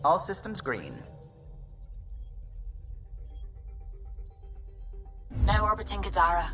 All systems green. Now orbiting Kadara.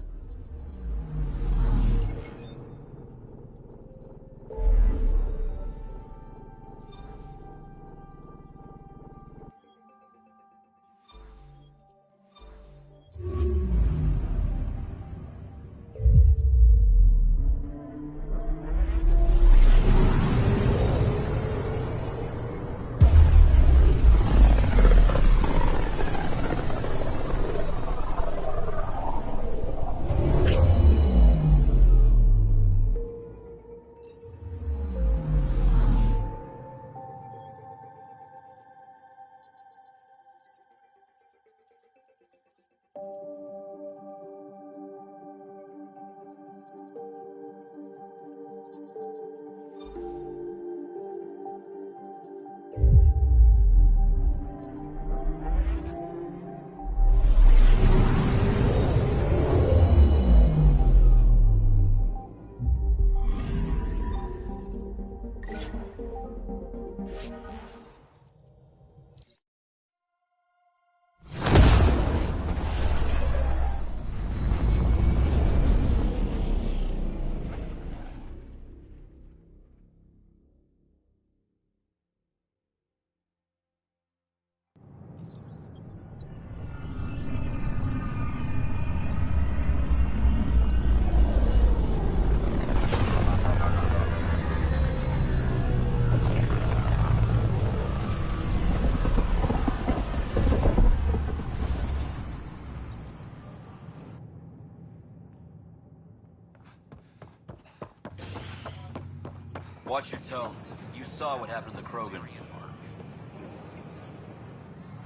Watch your tone. You saw what happened to the Krogan.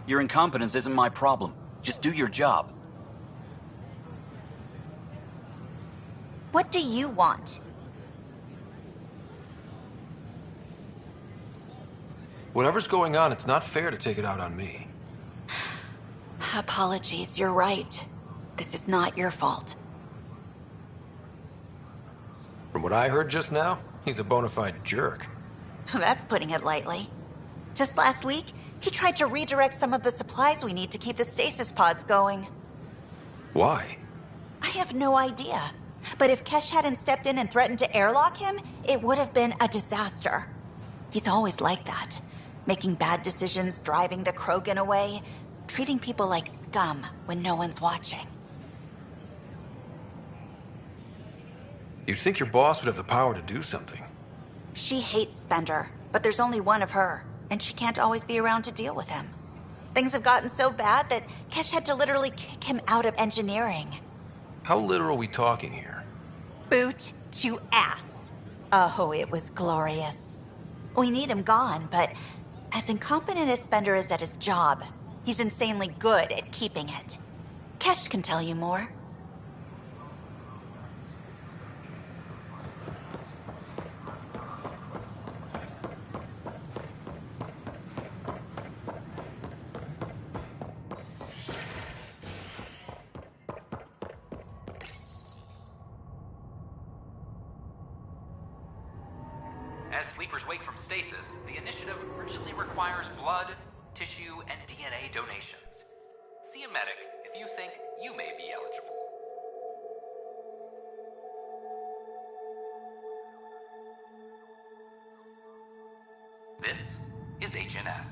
Your incompetence isn't my problem. Just do your job. What do you want? Whatever's going on, it's not fair to take it out on me. Apologies, you're right. This is not your fault. From what I heard just now, he's a bona fide jerk. That's putting it lightly. Just last week, he tried to redirect some of the supplies we need to keep the stasis pods going. Why? I have no idea. But if Kesh hadn't stepped in and threatened to airlock him, it would have been a disaster. He's always like that. Making bad decisions, driving the Krogan away, treating people like scum when no one's watching. You'd think your boss would have the power to do something. She hates Spender, but there's only one of her, and she can't always be around to deal with him. Things have gotten so bad that Kesh had to literally kick him out of engineering. How literal are we talking here? Boot to ass. Oh, it was glorious. We need him gone, but as incompetent as Spender is at his job, he's insanely good at keeping it. Kesh can tell you more. As sleepers wake from stasis, the initiative urgently requires blood, tissue, and DNA donations. See a medic if you think you may be eligible. This is HNS.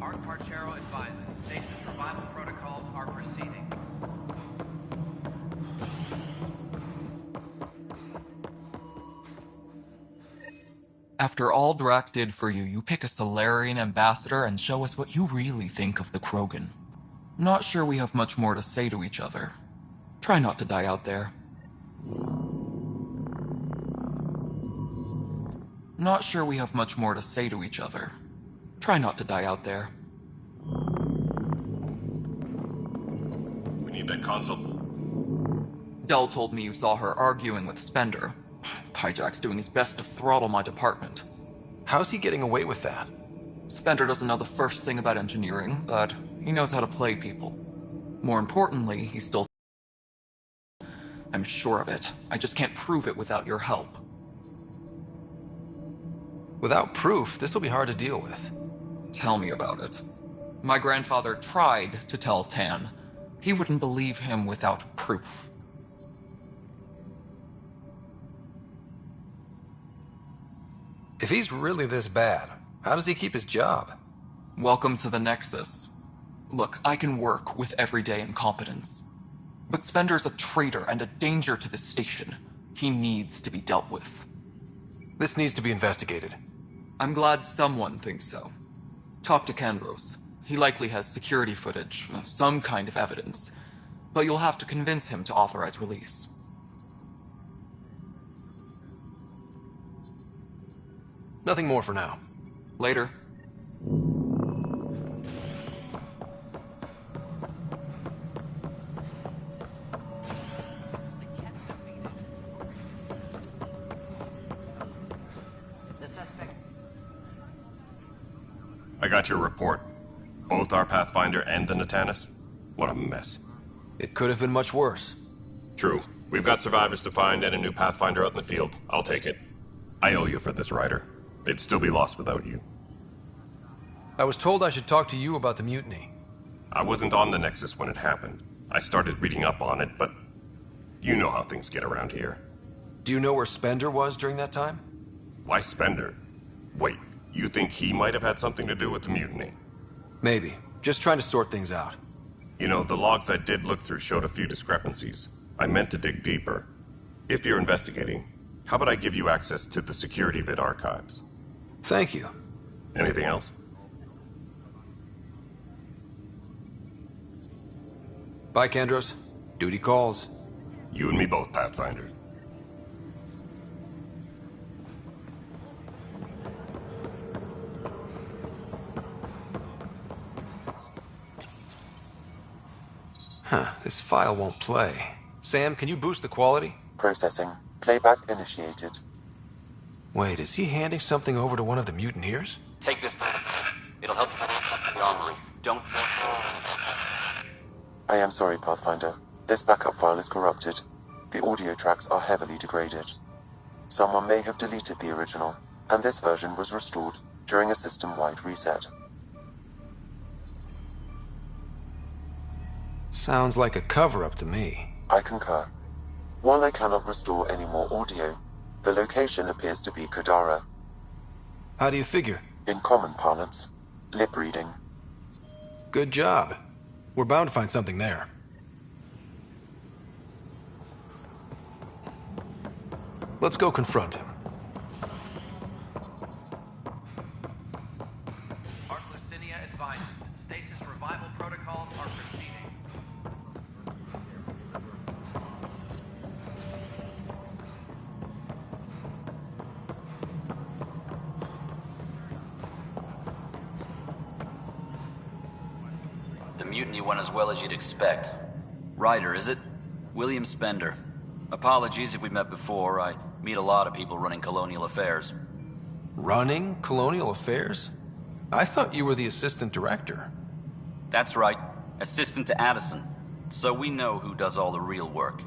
Ark Parchero advises stasis revival protocols are proceeding. After all Drak did for you, you pick a Salarian ambassador and show us what you really think of the Krogan. Not sure we have much more to say to each other. Try not to die out there. Not sure we have much more to say to each other. Try not to die out there. We need that console. Dell told me you saw her arguing with Spender. Hijack's doing his best to throttle my department. How's he getting away with that? Spender doesn't know the first thing about engineering, but He knows how to play people. More importantly, he still... I'm sure of it. I just can't prove it without your help. Without proof, this will be hard to deal with. Tell me about it. My grandfather tried to tell Tan. He wouldn't believe him without proof. If he's really this bad, how does he keep his job? Welcome to the Nexus. Look, I can work with everyday incompetence. But Spender's a traitor and a danger to the station. He needs to be dealt with. This needs to be investigated. I'm glad someone thinks so. Talk to Kandros. He likely has security footage, some kind of evidence. But you'll have to convince him to authorize release. Nothing more for now. Later. I got your report. Both our Pathfinder and the Natanus? What a mess. It could have been much worse. True. We've got survivors to find and a new Pathfinder out in the field. I'll take it. I owe you for this, Ryder. They'd still be lost without you. I was told I should talk to you about the mutiny. I wasn't on the Nexus when it happened. I started reading up on it, but you know how things get around here. Do you know where Spender was during that time? Why Spender? Wait, you think he might have had something to do with the mutiny? Maybe. Just trying to sort things out. You know, the logs I did look through showed a few discrepancies. I meant to dig deeper. If you're investigating, how about I give you access to the security vid archives? Thank you. Anything else? Bye, Kandros. Duty calls. You and me both, Pathfinder. Huh, this file won't play. Sam, can you boost the quality? Processing. Playback initiated. Wait, is he handing something over to one of the mutineers? Take this. It'll help the armory. Don't... I am sorry, Pathfinder. This backup file is corrupted. The audio tracks are heavily degraded. Someone may have deleted the original, and this version was restored during a system-wide reset. Sounds like a cover-up to me. I concur. While I cannot restore any more audio, the location appears to be Kadara. How do you figure? In common parlance, lip reading. Good job. We're bound to find something there. Let's go confront him. Ark Lucinia advises. Stasis revival protocols are proceeding. The mutiny went as well as you'd expect. Ryder, is it? William Spender. Apologies if we met before. I meet a lot of people running colonial affairs. Running colonial affairs? I thought you were the assistant director. That's right. Assistant to Addison. So we know who does all the real work.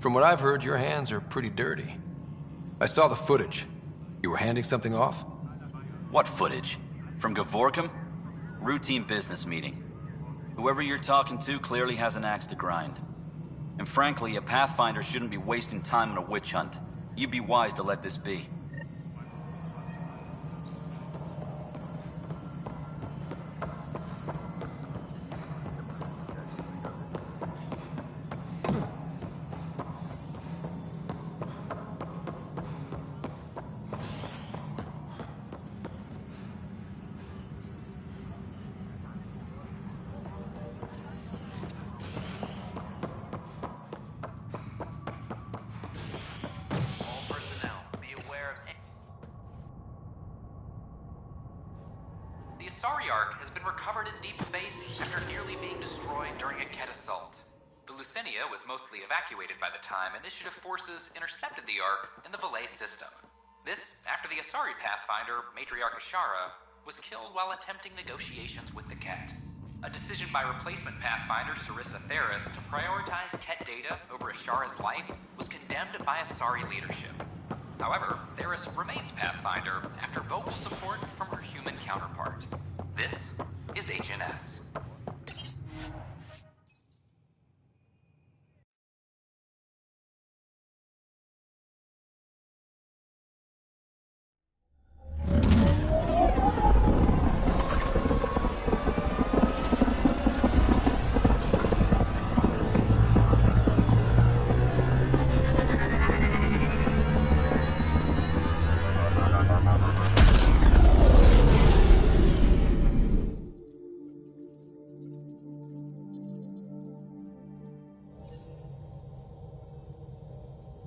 From what I've heard, your hands are pretty dirty. I saw the footage. You were handing something off? What footage? From Gavorkum? Routine business meeting. Whoever you're talking to clearly has an axe to grind. And frankly, a Pathfinder shouldn't be wasting time on a witch hunt. You'd be wise to let this be. Asari Ark has been recovered in deep space after nearly being destroyed during a Ket assault. The Lucinia was mostly evacuated by the time Initiative forces intercepted the Ark in the Valet system. This after the Asari Pathfinder, Matriarch Ashara, was killed while attempting negotiations with the Ket. A decision by replacement Pathfinder Sarissa Theris to prioritize Ket data over Ashara's life was condemned by Asari leadership. However, Theris remains Pathfinder after vocal support from her human counterpart. This is HNS.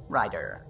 Ryder.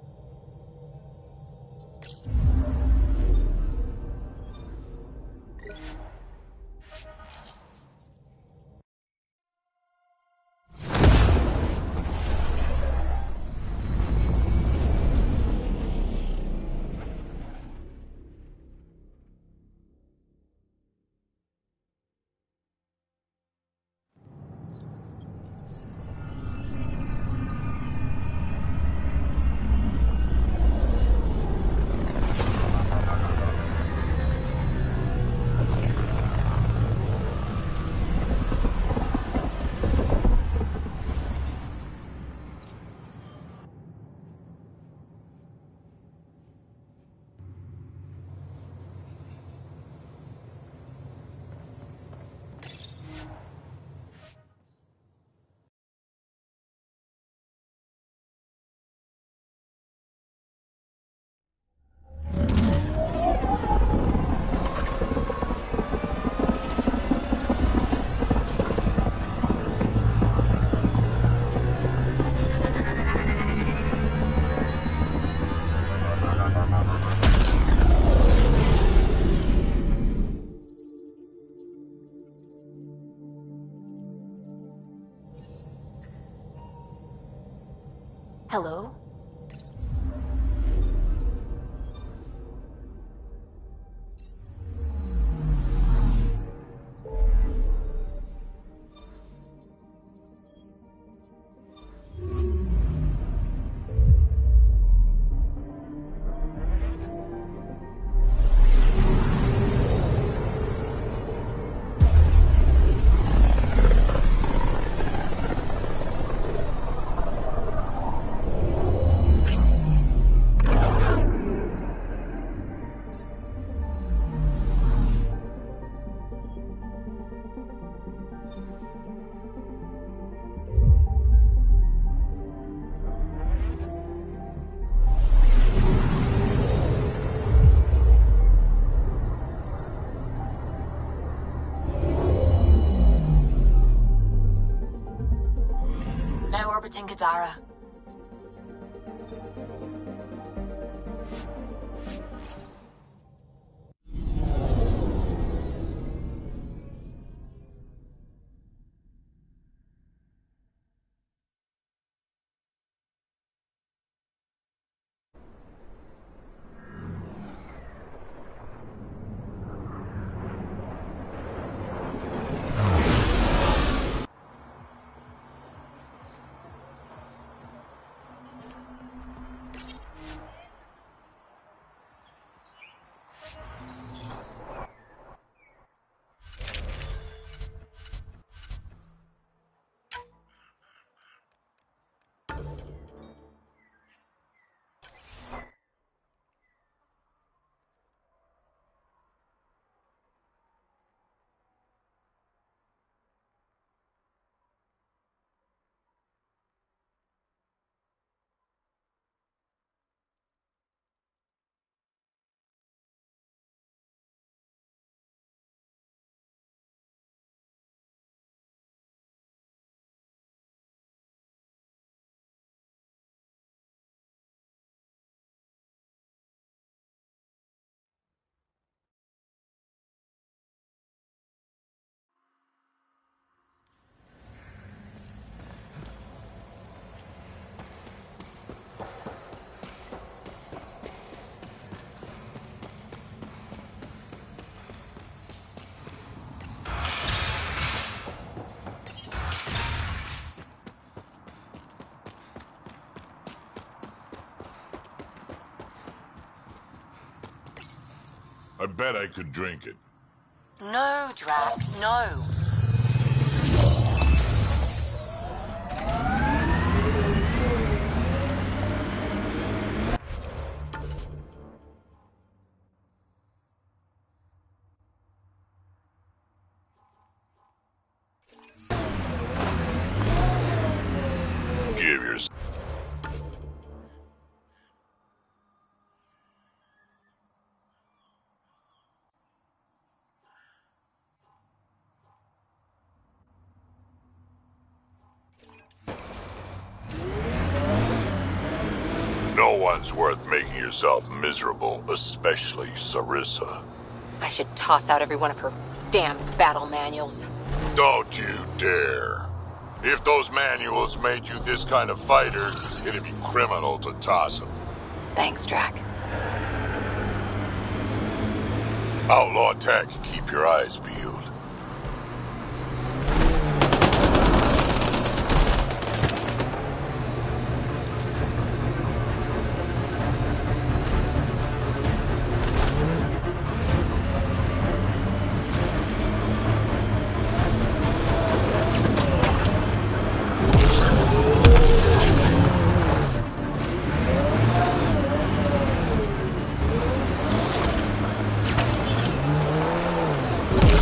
Hello? Now orbiting Kadara. I bet I could drink it. No, Drac, no. Give yourself. No one's worth making yourself miserable, especially Sarissa. I should toss out every one of her damn battle manuals. Don't you dare. If those manuals made you this kind of fighter, it'd be criminal to toss them. Thanks, Drac. Outlaw Tech, keep your eyes peeled.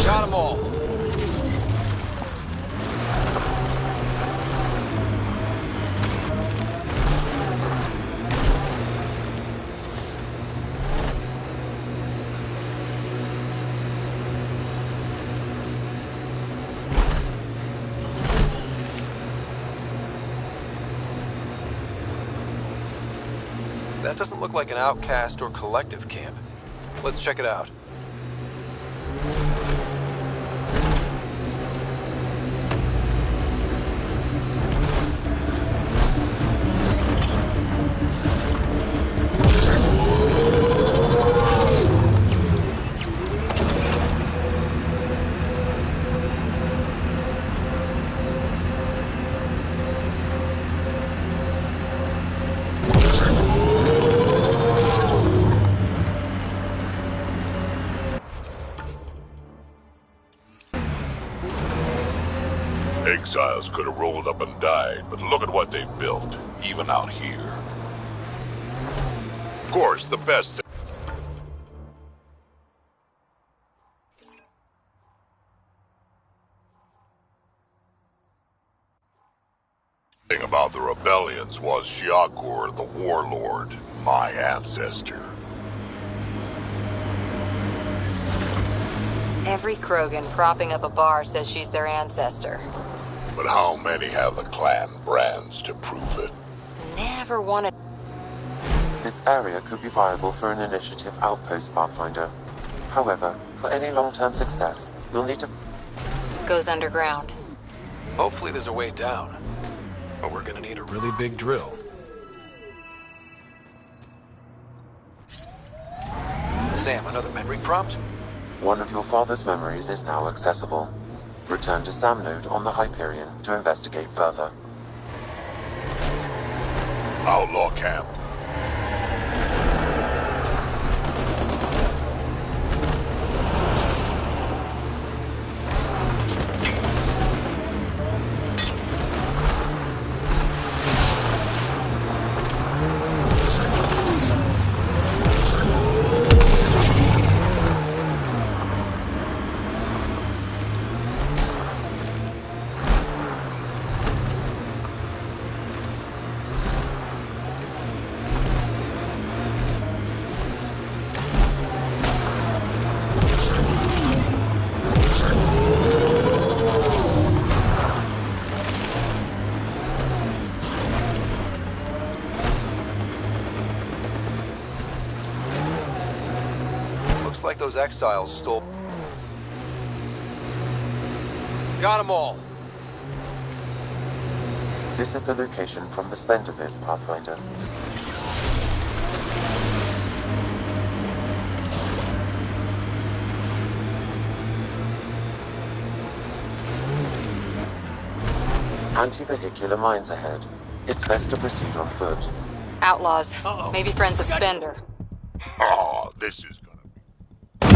Got 'em all. That doesn't look like an outcast or collective camp. Let's check it out. Exiles could have rolled up and died, but look at what they've built, even out here. Of course, the best thing about the rebellions was Shiakur the Warlord, my ancestor. Every Krogan propping up a bar says she's their ancestor. But how many have the clan brands to prove it? Never wanted. This area could be viable for an initiative outpost, Pathfinder. However, for any long-term success, you'll need to... Goes underground. Hopefully there's a way down. But we're gonna need a really big drill. Sam, another memory prompt? One of your father's memories is now accessible. Return to Sam Node on the Hyperion to investigate further. Outlaw camp. Like those exiles stole... Got 'em all! This is the location from the Splendor Bit, Pathfinder. Anti-vehicular mines ahead. It's best to proceed on foot. Outlaws. Maybe friends of Spender. Oh, this is gonna be...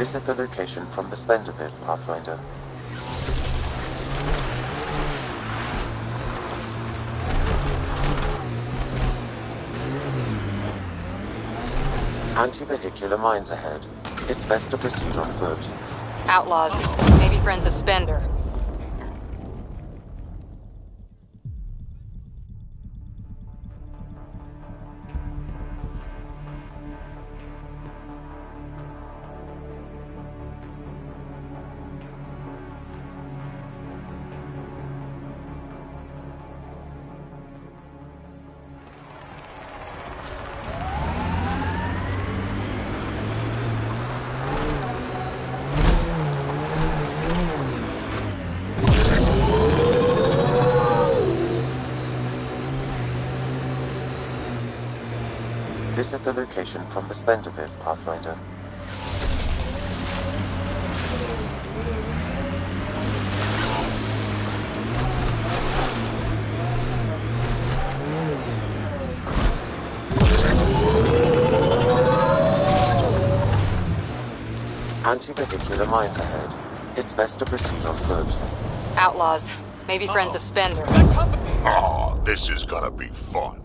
This is the location from the Splendor Pit, Pathfinder. Anti-vehicular mines ahead. It's best to proceed on foot. Outlaws. Maybe friends of Spender. This is the location from the Splendor Pit, Pathfinder. Anti-vehicular mines ahead. It's best to proceed on foot. Outlaws. Maybe friends of Spender. Oh, this is gonna be fun.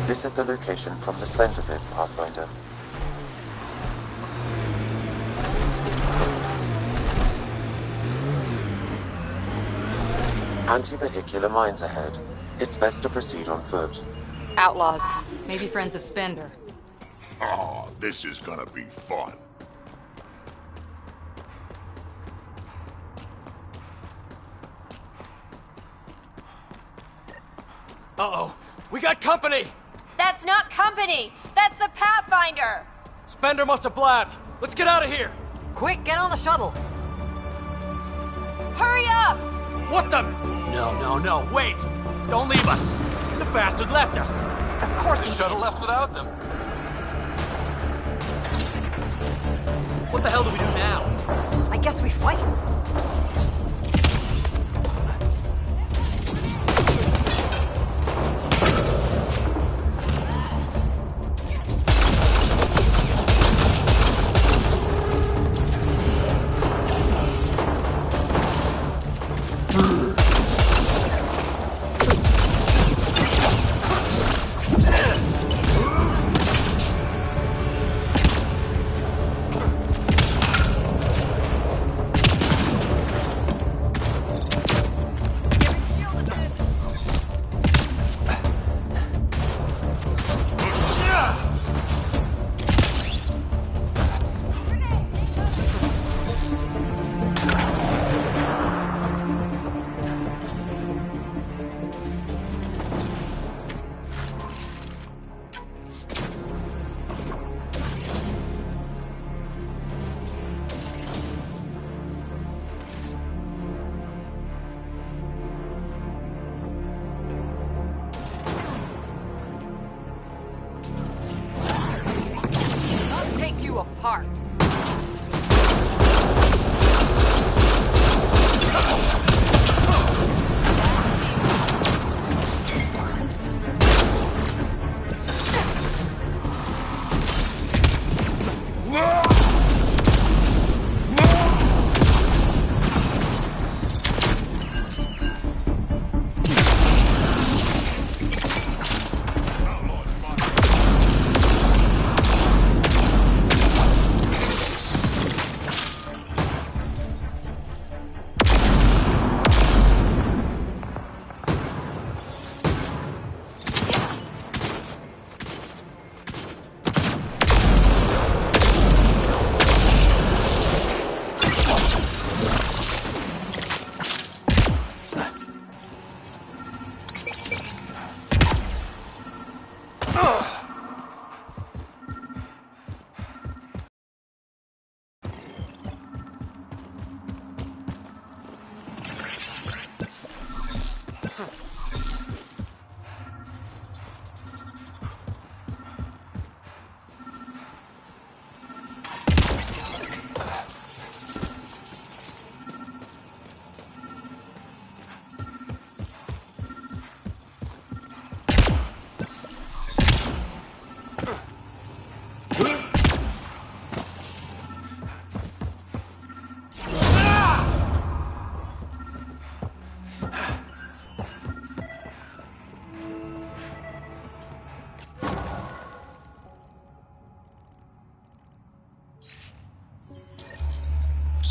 This is the location from the Splendor Pit, Pathfinder. Anti-vehicular mines ahead. It's best to proceed on foot. Outlaws. Maybe friends of Spender. Oh, this is gonna be fun. Uh-oh. We got company! That's not company! That's the Pathfinder! Spender must have blabbed. Let's get out of here! Quick, get on the shuttle! Hurry up! What the? No, wait! Don't leave us! The bastard left us! Of course The shuttle left without them. What the hell do we do now? I guess we fight.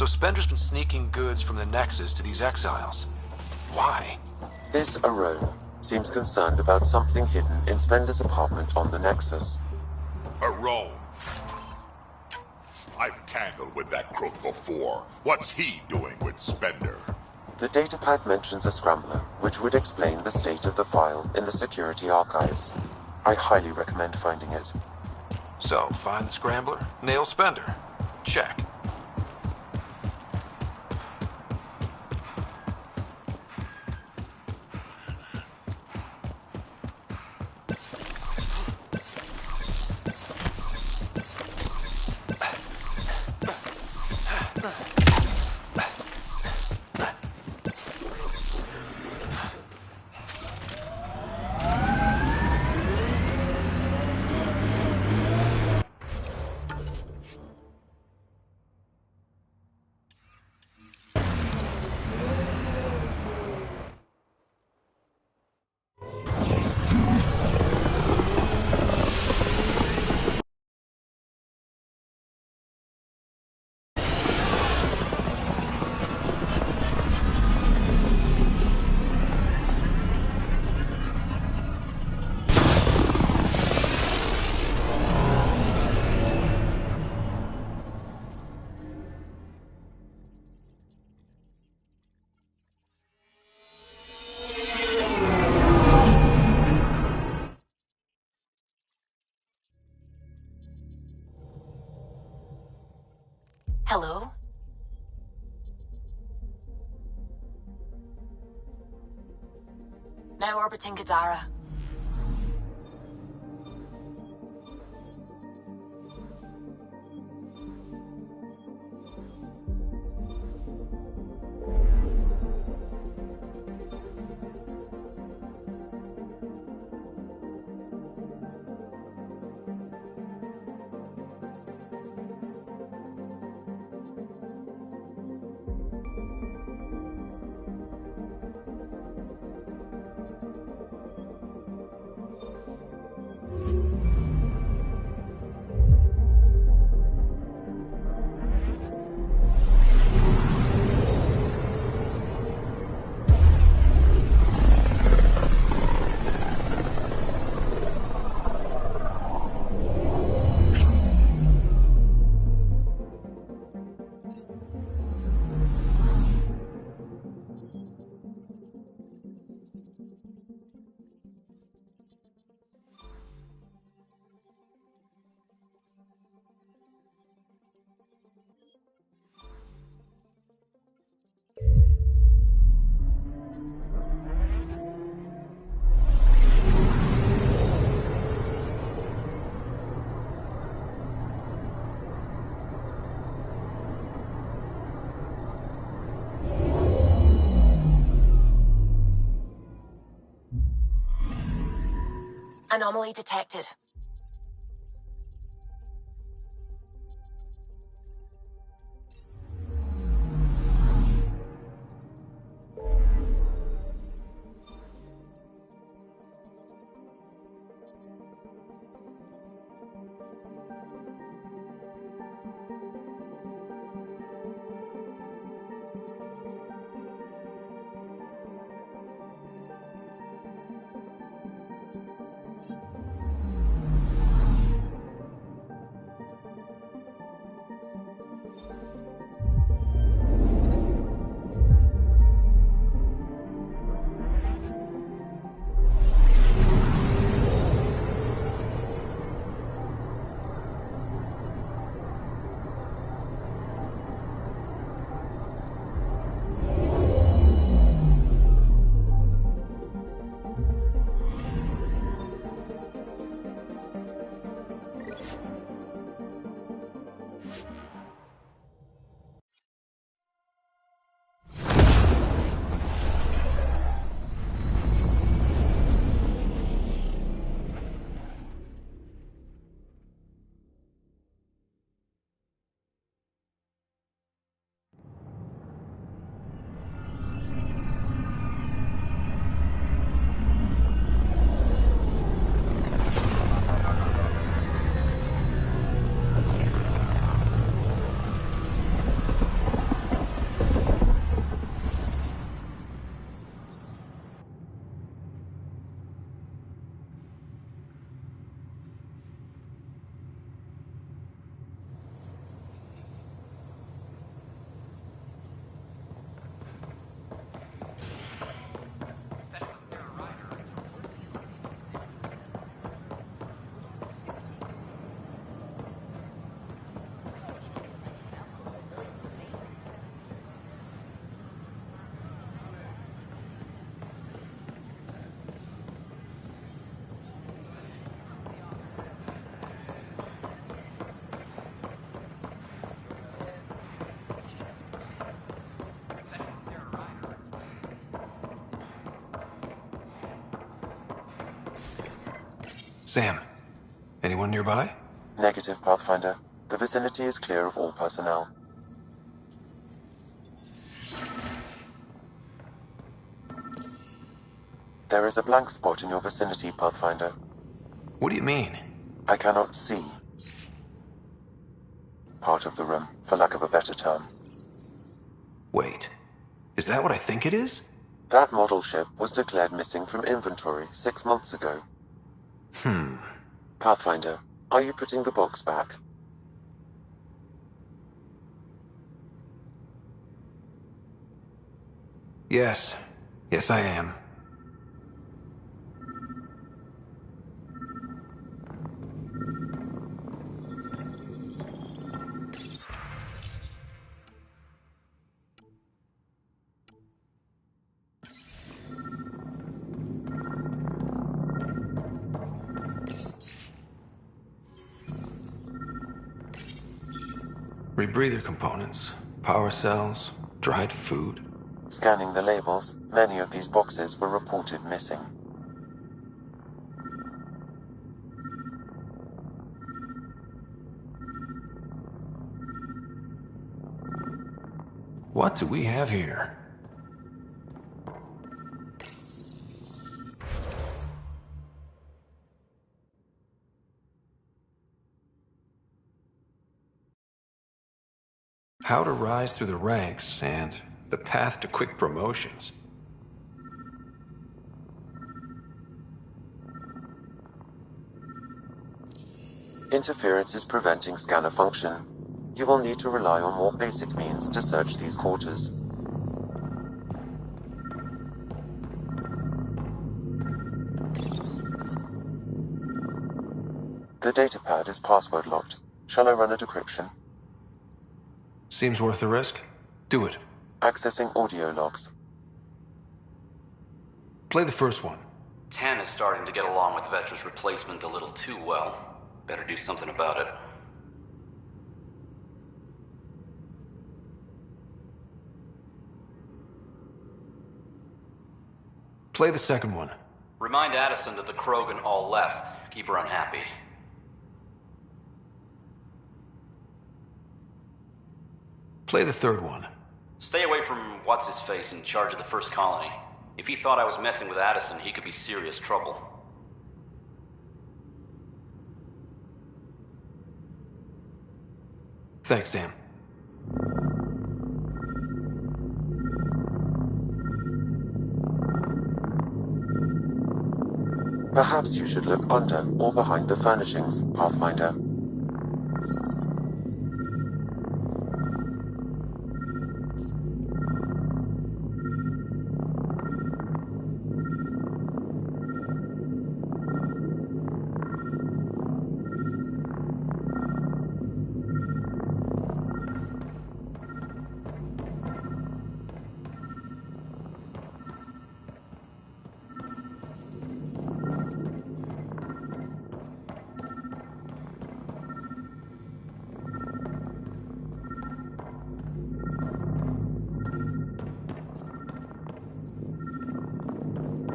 So Spender's been sneaking goods from the Nexus to these exiles. Why? This Arone seems concerned about something hidden in Spender's apartment on the Nexus. Arone. I've tangled with that crook before. What's he doing with Spender? The datapad mentions a scrambler, which would explain the state of the file in the security archives. I highly recommend finding it. So, find the scrambler, nail Spender. Check. Hello? Now orbiting Gadara. Anomaly detected. Sam, anyone nearby? Negative, Pathfinder. The vicinity is clear of all personnel. There is a blank spot in your vicinity, Pathfinder. What do you mean? I cannot see part of the room, for lack of a better term. Wait, is that what I think it is? That model ship was declared missing from inventory 6 months ago. Pathfinder, are you putting the box back? Yes. Yes, I am. Rebreather components, power cells, dried food. Scanning the labels, many of these boxes were reported missing. What do we have here? How to rise through the ranks and the path to quick promotions. Interference is preventing scanner function. You will need to rely on more basic means to search these quarters. The datapad is password locked. Shall I run a decryption? Seems worth the risk. Do it. Accessing audio logs. Play the first one. Tan is starting to get along with Vetra's replacement a little too well. Better do something about it. Play the second one. Remind Addison that the Krogan all left. Keep her unhappy. Play the third one. Stay away from what's-his-face in charge of the first colony. If he thought I was messing with Addison, he could be serious trouble. Thanks, Sam. Perhaps you should look under or behind the furnishings, Pathfinder.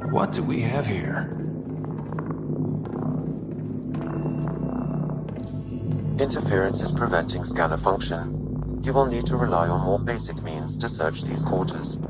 What do we have here? Interference is preventing scanner function. You will need to rely on more basic means to search these quarters.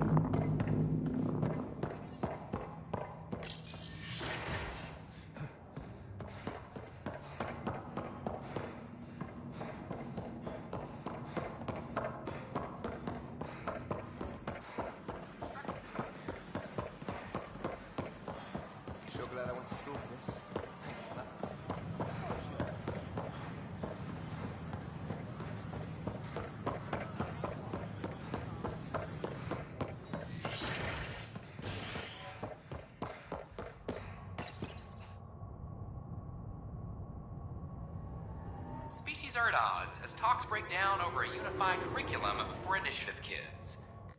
Species are at odds as talks break down over a unified curriculum for initiative kids.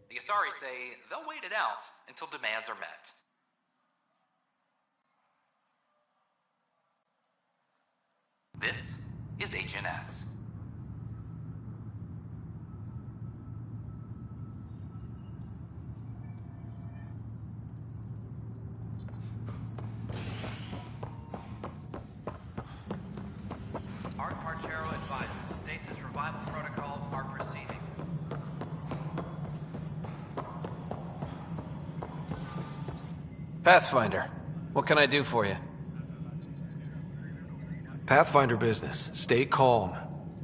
The Asari say they'll wait it out until demands are met. This is HNS. Pathfinder, what can I do for you? Pathfinder business. Stay calm.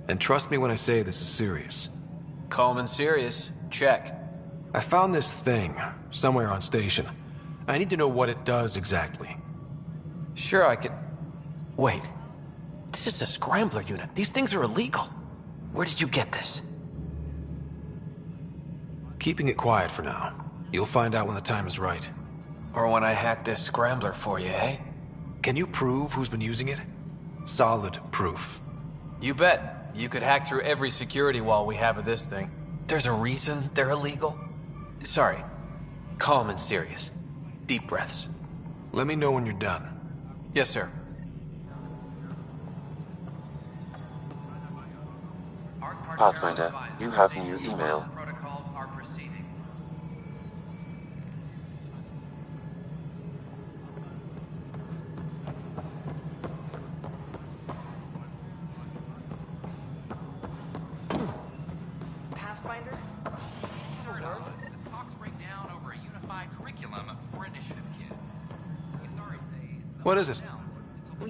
And trust me when I say this is serious. Calm and serious. Check. I found this thing somewhere on station. I need to know what it does exactly. Sure, I could... Wait. This is a scrambler unit. These things are illegal. Where did you get this? Keeping it quiet for now. You'll find out when the time is right. Or when I hack this scrambler for you, eh? Can you prove who's been using it? Solid proof. You bet. You could hack through every security wall we have of this thing. There's a reason they're illegal. Sorry. Calm and serious. Deep breaths. Let me know when you're done. Yes, sir. Pathfinder, you have new email. Pathfinder? Third up, as talks break down over a unified curriculum for Initiative Kid. We sorry say... What is it?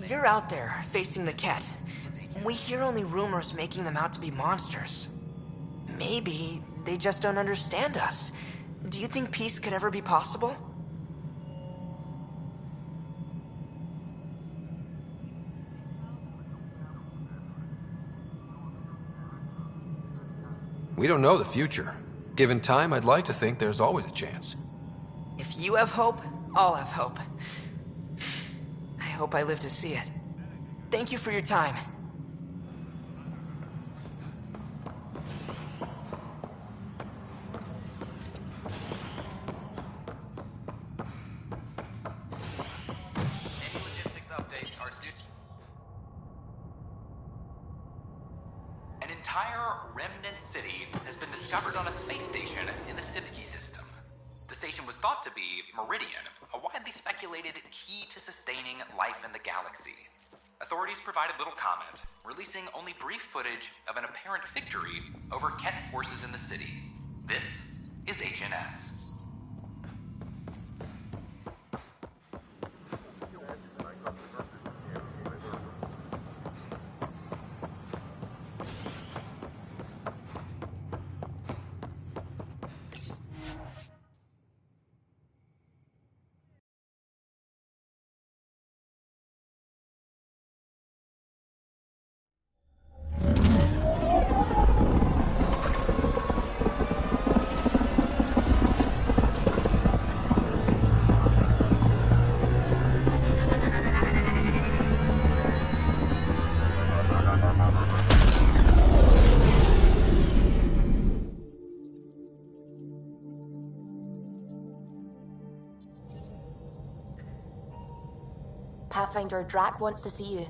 You're out there, facing the Ket. We hear only rumors making them out to be monsters. Maybe they just don't understand us. Do you think peace could ever be possible? We don't know the future. Given time, I'd like to think there's always a chance. If you have hope, I'll have hope. I hope I live to see it. Thank you for your time. An entire remnant city has been discovered on a space station in the Siviki system. The station was thought to be Meridian, a widely speculated key to sustaining life in the galaxy. Authorities provided little comment, releasing only brief footage of an apparent victory over Ket forces in the city. This is HNS. Pathfinder, Drac wants to see you.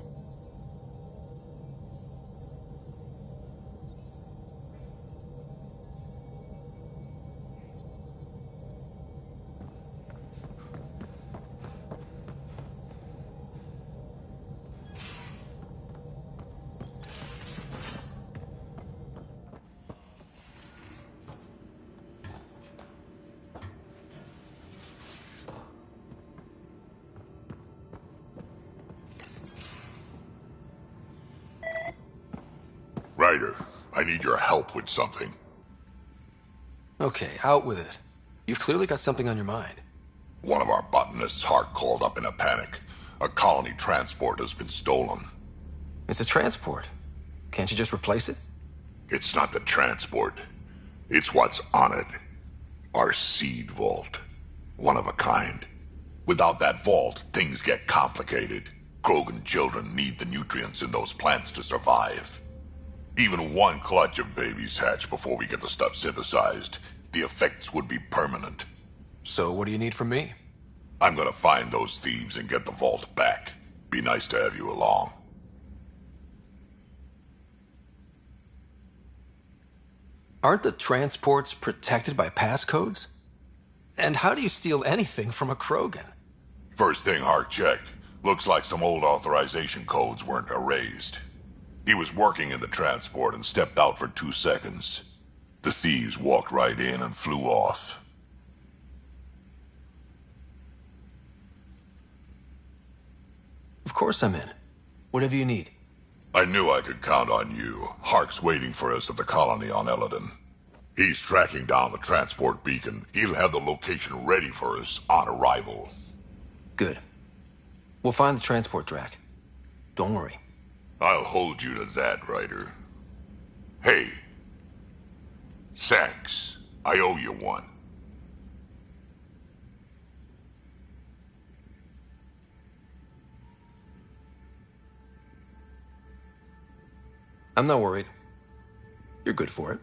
Ryder, I need your help with something. Okay, out with it. You've clearly got something on your mind. One of our botanists' heart called up in a panic. A colony transport has been stolen. It's a transport. Can't you just replace it? It's not the transport. It's what's on it. Our seed vault. One of a kind. Without that vault, things get complicated. Krogan children need the nutrients in those plants to survive. Even one clutch of babies hatch before we get the stuff synthesized. The effects would be permanent. So what do you need from me? I'm gonna find those thieves and get the vault back. Be nice to have you along. Aren't the transports protected by passcodes? And how do you steal anything from a Krogan? First thing Hark checked. Looks like some old authorization codes weren't erased. He was working in the transport and stepped out for 2 seconds. The thieves walked right in and flew off. course I'm in. Whatever you need. I knew I could count on you. Hark's waiting for us at the colony on Eladon. He's tracking down the transport beacon. He'll have the location ready for us on arrival. Good. We'll find the transport track. Don't worry. I'll hold you to that, Ryder. Hey. Thanks. I owe you one. I'm not worried. You're good for it.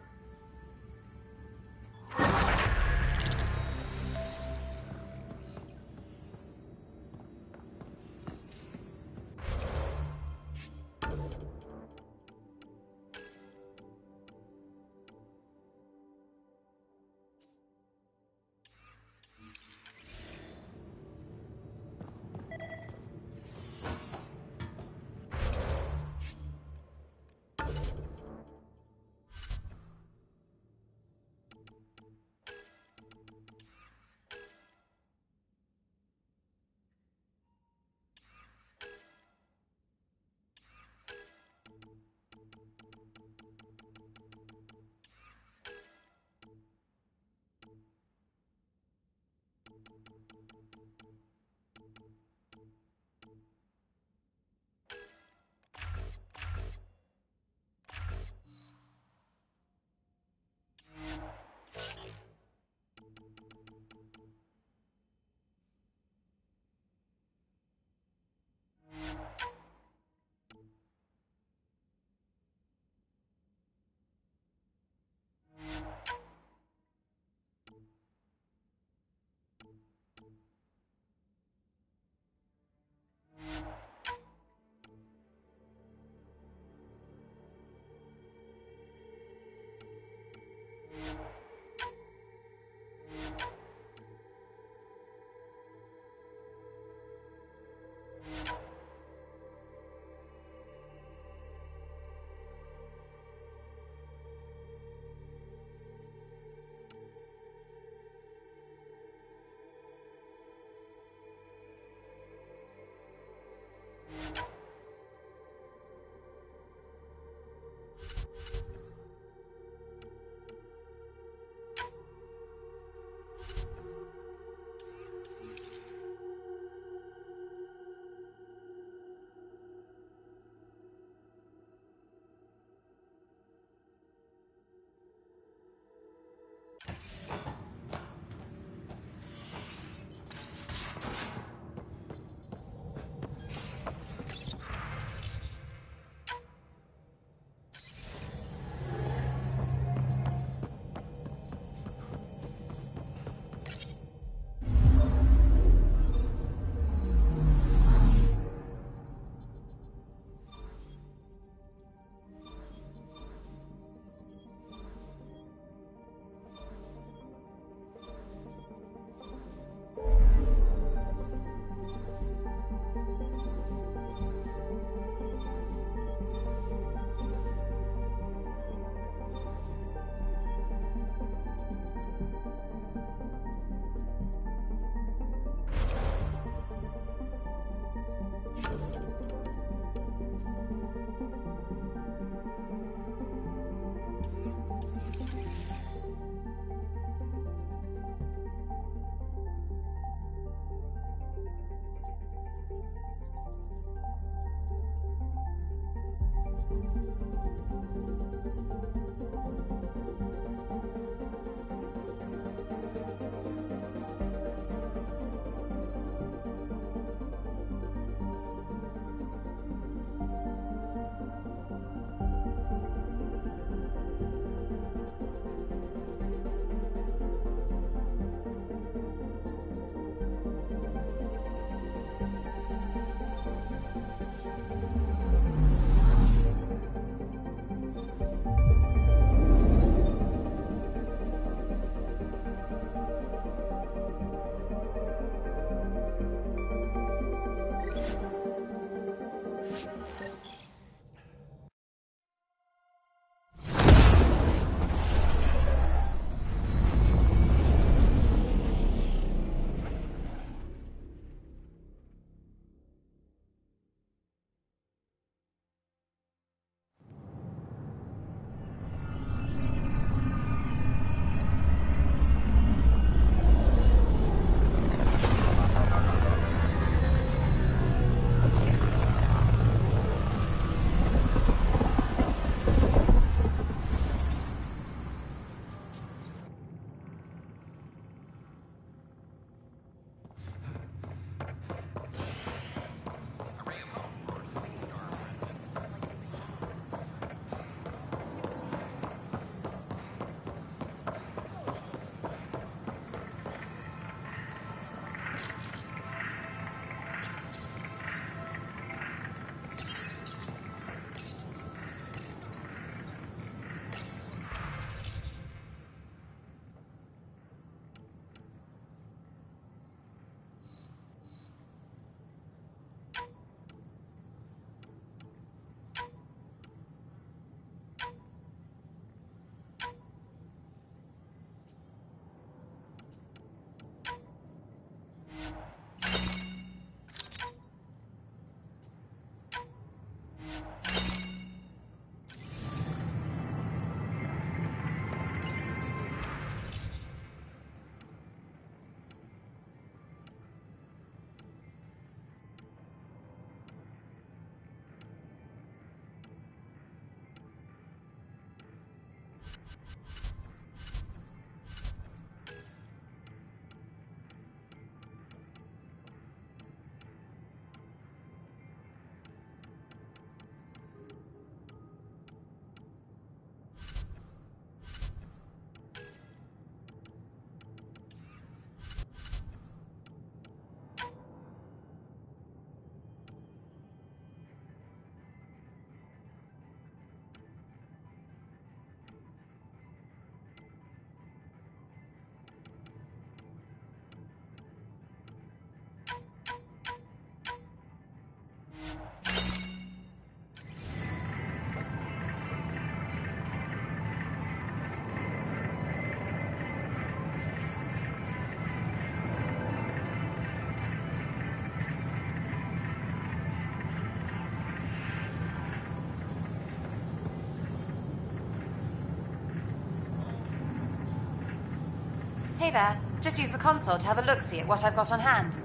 Hey there. Just use the console to have a look-see at what I've got on hand.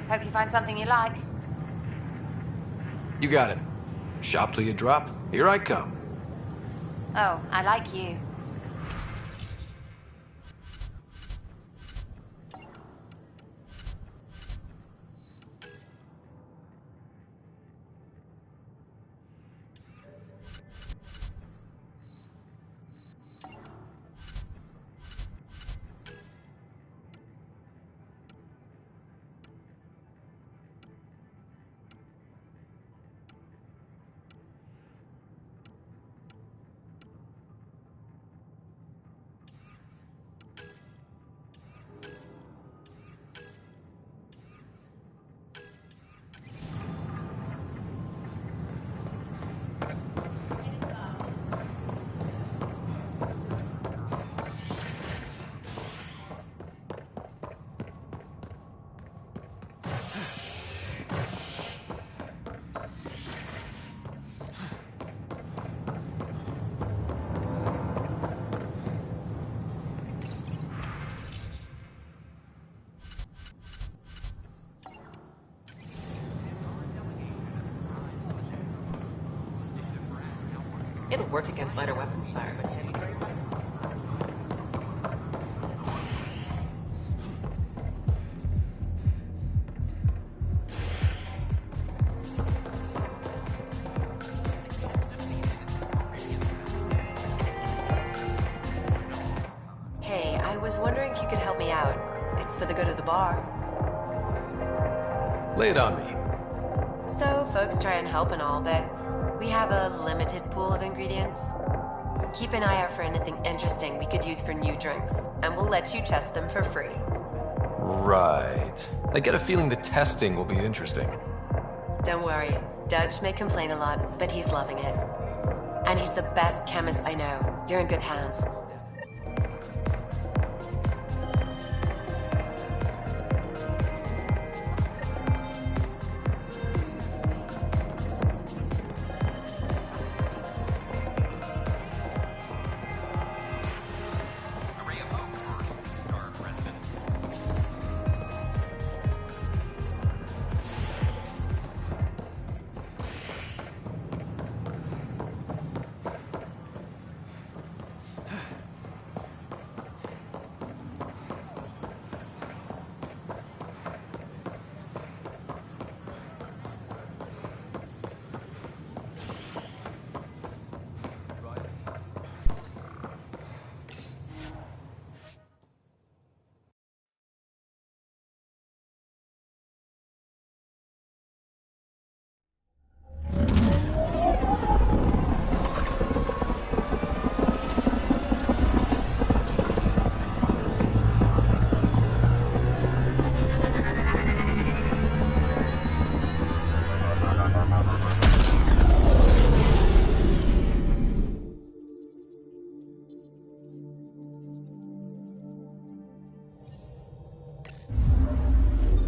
Hope you find something you like. You got it. Shop till you drop. Here I come. Oh, I like you. It'll work against lighter weapons fire, but heavy grade weapons. Hey, I was wondering if you could help me out. It's for the good of the bar. Lay it on me. So, folks try and help and all, but we have a limited pool of ingredients. Keep an eye out for anything interesting we could use for new drinks, and we'll let you test them for free. Right. I get a feeling the testing will be interesting. Don't worry, Dutch may complain a lot, but he's loving it. And he's the best chemist I know. You're in good hands.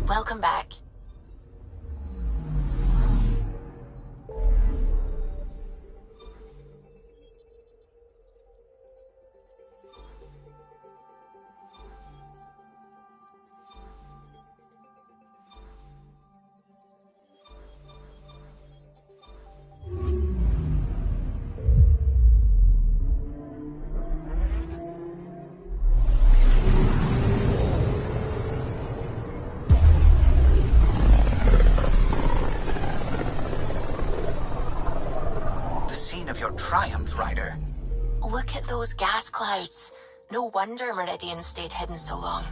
Welcome back. Triumph, Ryder. Look at those gas clouds. No wonder Meridian stayed hidden so long.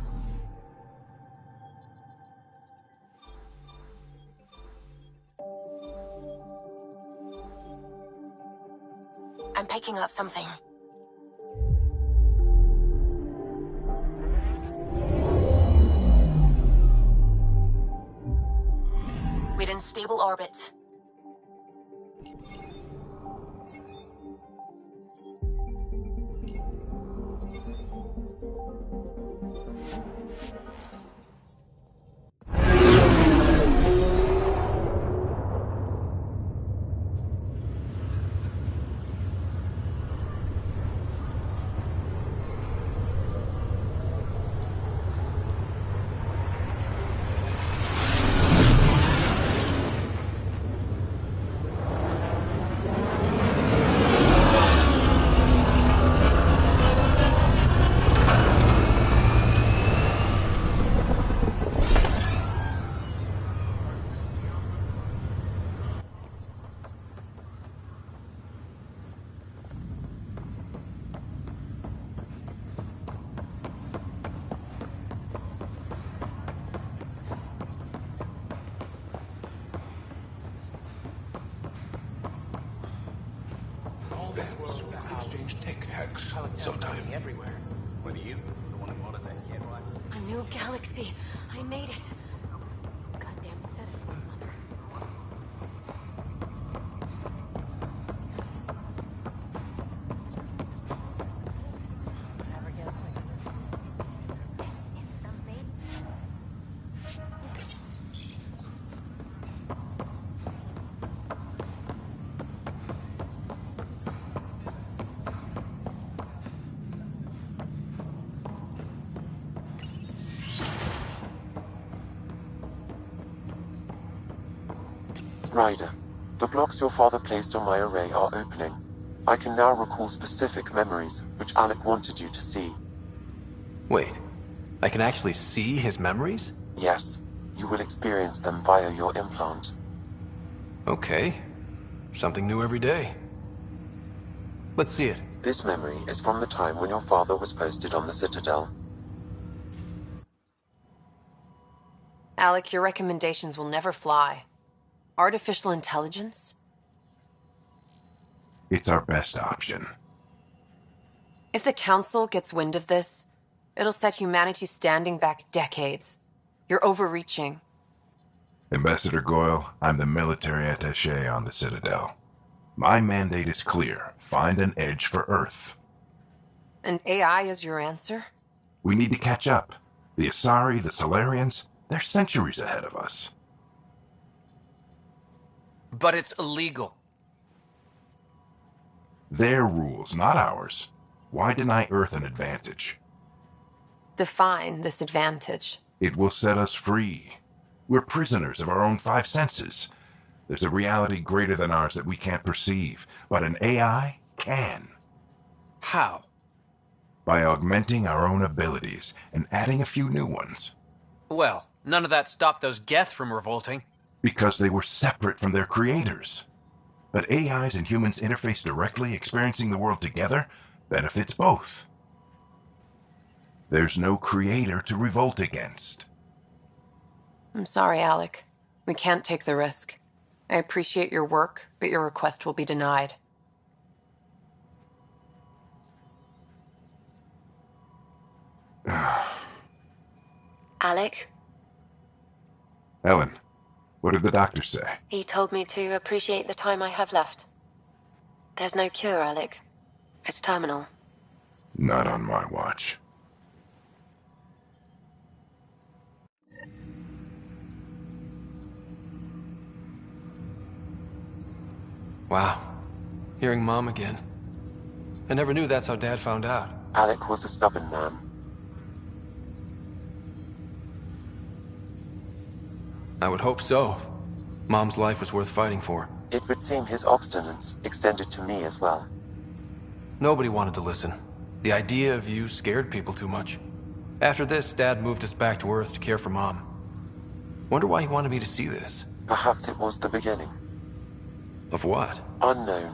I'm picking up something. We're in stable orbit. us sometime. Everywhere. What are you? The one who wanted that kid, right? A new galaxy. I made it. Goddamn setup, mother. Ryder, the blocks your father placed on my array are opening. I can now recall specific memories, which Alec wanted you to see. Wait, I can actually see his memories? Yes, you will experience them via your implant. Okay. Something new every day. Let's see it. This memory is from the time when your father was posted on the Citadel. Alec, your recommendations will never fly. Artificial intelligence? It's our best option. If the Council gets wind of this, it'll set humanity standing back decades. You're overreaching. Ambassador Goyle, I'm the military attaché on the Citadel. My mandate is clear. Find an edge for Earth. And AI is your answer? We need to catch up. The Asari, the Solarians, they're centuries ahead of us. But it's illegal. Their rules, not ours. Why deny Earth an advantage? Define this advantage. It will set us free. We're prisoners of our own five senses. There's a reality greater than ours that we can't perceive, but an AI can. How? By augmenting our own abilities and adding a few new ones. Well, none of that stopped those Geth from revolting. Because they were separate from their creators. But AIs and humans interface directly, experiencing the world together, benefits both. There's no creator to revolt against. I'm sorry, Alec. We can't take the risk. I appreciate your work, but your request will be denied. Alec? Ellen, what did the doctor say? He told me to appreciate the time I have left. There's no cure, Alec. It's terminal. Not on my watch. Wow. Hearing Mom again. I never knew that's how Dad found out. Alec was a stubborn man. I would hope so. Mom's life was worth fighting for. It would seem his obstinance extended to me as well. Nobody wanted to listen. The idea of you scared people too much. After this, Dad moved us back to Earth to care for Mom. Wonder why he wanted me to see this. Perhaps it was the beginning. Of what? Unknown.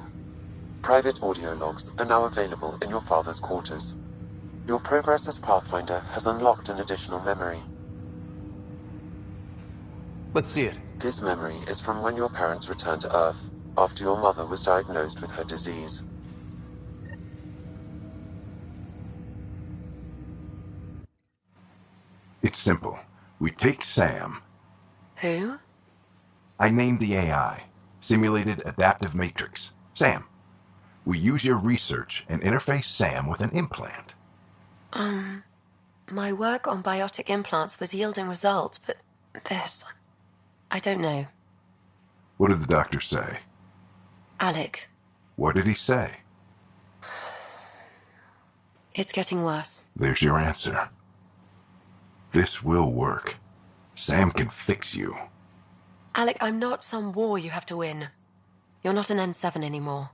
Private audio logs are now available in your father's quarters. Your progress as Pathfinder has unlocked an additional memory. Let's see it. This memory is from when your parents returned to Earth, after your mother was diagnosed with her disease. It's simple. We take Sam. Who? I named the AI. Simulated Adaptive Matrix. Sam. We use your research and interface Sam with an implant. My work on biotic implants was yielding results, but this... I don't know. What did the doctor say? Alec. What did he say? It's getting worse. There's your answer. This will work. Sam can fix you. Alec, I'm not some war you have to win. You're not an N7 anymore.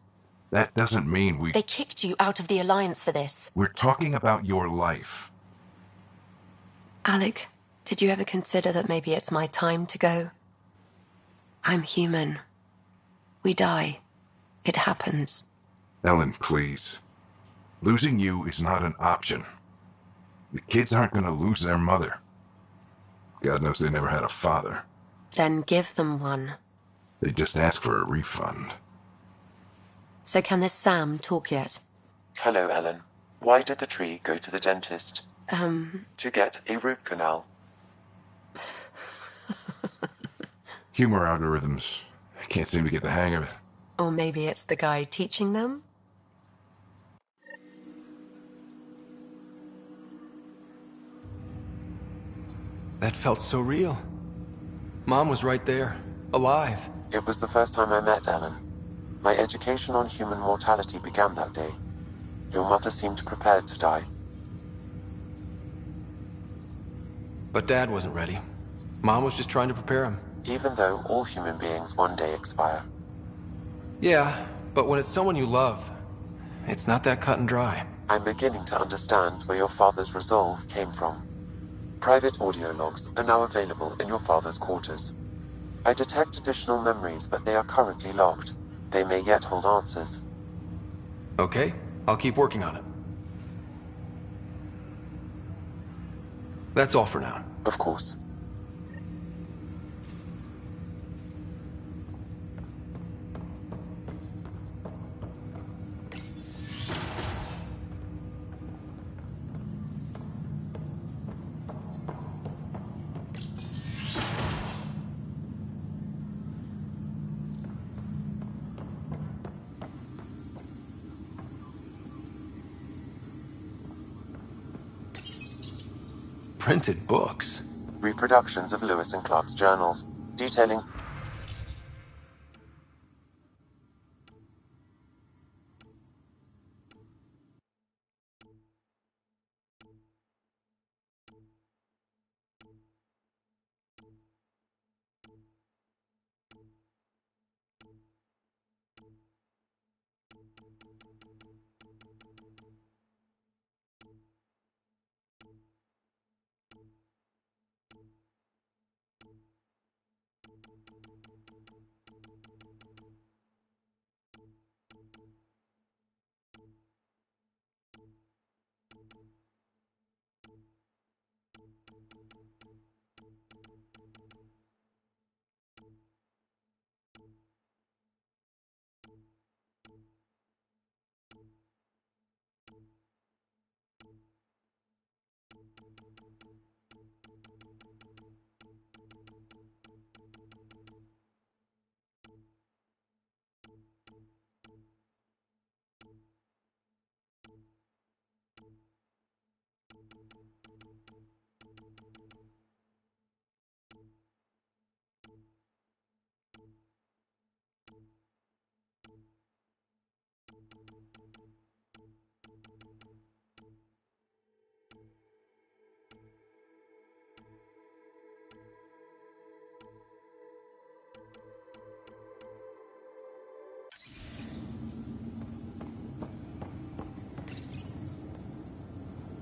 That doesn't mean we... They kicked you out of the Alliance for this. We're talking about your life. Alec, did you ever consider that maybe it's my time to go? I'm human. We die. It happens. Ellen, please. Losing you is not an option. The kids aren't going to lose their mother. God knows they never had a father. Then give them one. They just ask for a refund. So can this Sam talk yet? Hello, Ellen. Why did the tree go to the dentist? To get a root canal. Humor algorithms. I can't seem to get the hang of it. Or maybe it's the guy teaching them? That felt so real. Mom was right there, alive. It was the first time I met Ellen. My education on human mortality began that day. Your mother seemed prepared to die. But Dad wasn't ready. Mom was just trying to prepare him. Even though all human beings one day expire. Yeah, but when it's someone you love, it's not that cut and dry. I'm beginning to understand where your father's resolve came from. Private audio logs are now available in your father's quarters. I detect additional memories, but they are currently locked. They may yet hold answers. Okay, I'll keep working on it. That's all for now. Of course. Printed books. Reproductions of Lewis and Clark's journals, detailing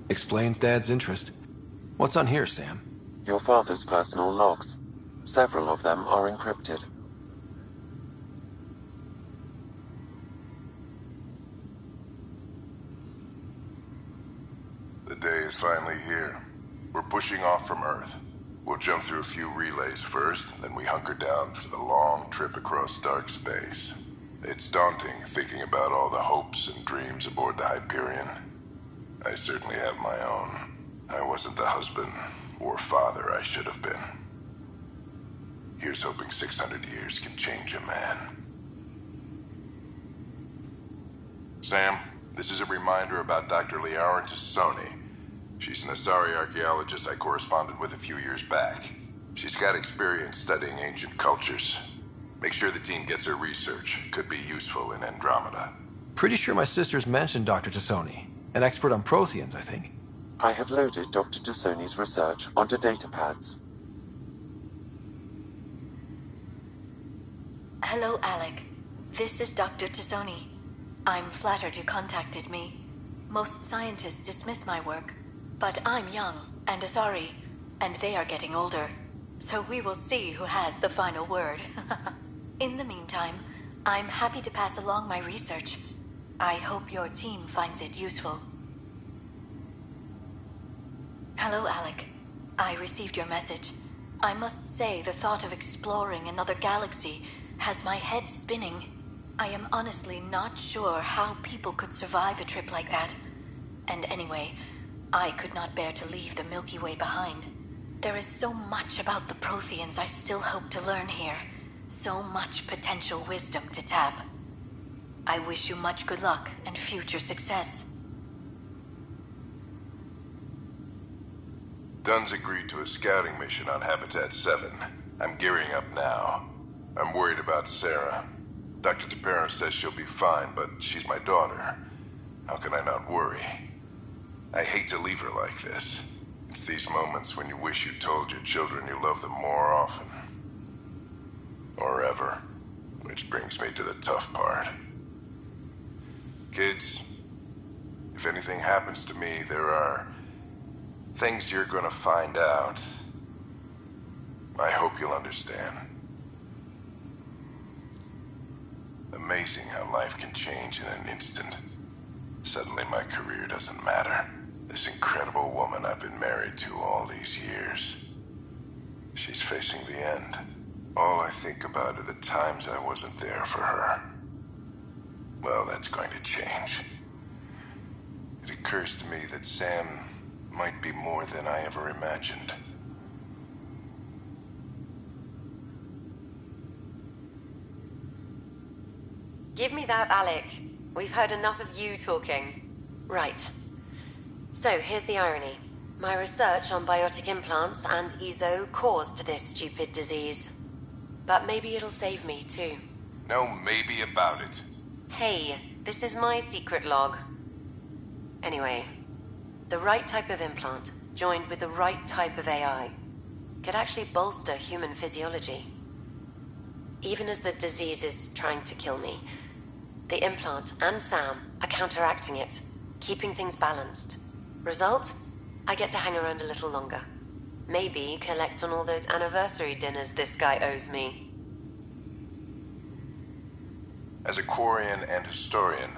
Explains Dad's interest. What's on here, Sam? your father's personal logs. Several of them are encrypted. The day is finally here. We're pushing off from Earth. We'll jump through a few relays first, then we hunker down for the long trip across dark space. It's daunting thinking about all the hopes and dreams aboard the Hyperion. I certainly have my own. I wasn't the husband or father I should have been. Here's hoping 600 years can change a man. Sam, this is a reminder about Dr. Liara Tassoni. She's an Asari archaeologist I corresponded with a few years back. She's got experience studying ancient cultures. Make sure the team gets her research. Could be useful in Andromeda. Pretty sure my sisters mentioned Dr. Tassoni. An expert on Protheans, I think. I have loaded Dr. Tassoni's research onto datapads. Hello, Alec. This is Dr. Tassoni. I'm flattered you contacted me. Most scientists dismiss my work, but I'm young and Asari, and they are getting older. So we will see who has the final word. In the meantime, I'm happy to pass along my research. I hope your team finds it useful. Hello, Alec. I received your message. I must say the thought of exploring another galaxy has my head spinning. I am honestly not sure how people could survive a trip like that. And anyway, I could not bear to leave the Milky Way behind. There is so much about the Protheans I still hope to learn here. So much potential wisdom to tap. I wish you much good luck and future success. Dunn's agreed to a scouting mission on Habitat 7. I'm gearing up now. I'm worried about Sarah. Dr. Tapero says she'll be fine, but she's my daughter. How can I not worry? I hate to leave her like this. It's these moments when you wish you told your children you love them more often. Or ever. Which brings me to the tough part. Kids, if anything happens to me, there are things you're gonna find out. I hope you'll understand. Amazing how life can change in an instant. Suddenly my career doesn't matter. This incredible woman I've been married to all these years. She's facing the end. All I think about are the times I wasn't there for her. Well, that's going to change. It occurs to me that Sam might be more than I ever imagined. Give me that, Alec. We've heard enough of you talking. Right. So, here's the irony. My research on biotic implants and EZO caused this stupid disease. But maybe it'll save me, too. No maybe about it. Hey, this is my secret log. Anyway, the right type of implant, joined with the right type of AI, could actually bolster human physiology. Even as the disease is trying to kill me, the implant and Sam are counteracting it, keeping things balanced. Result? I get to hang around a little longer. Maybe collect on all those anniversary dinners this guy owes me. As a Quarian and historian,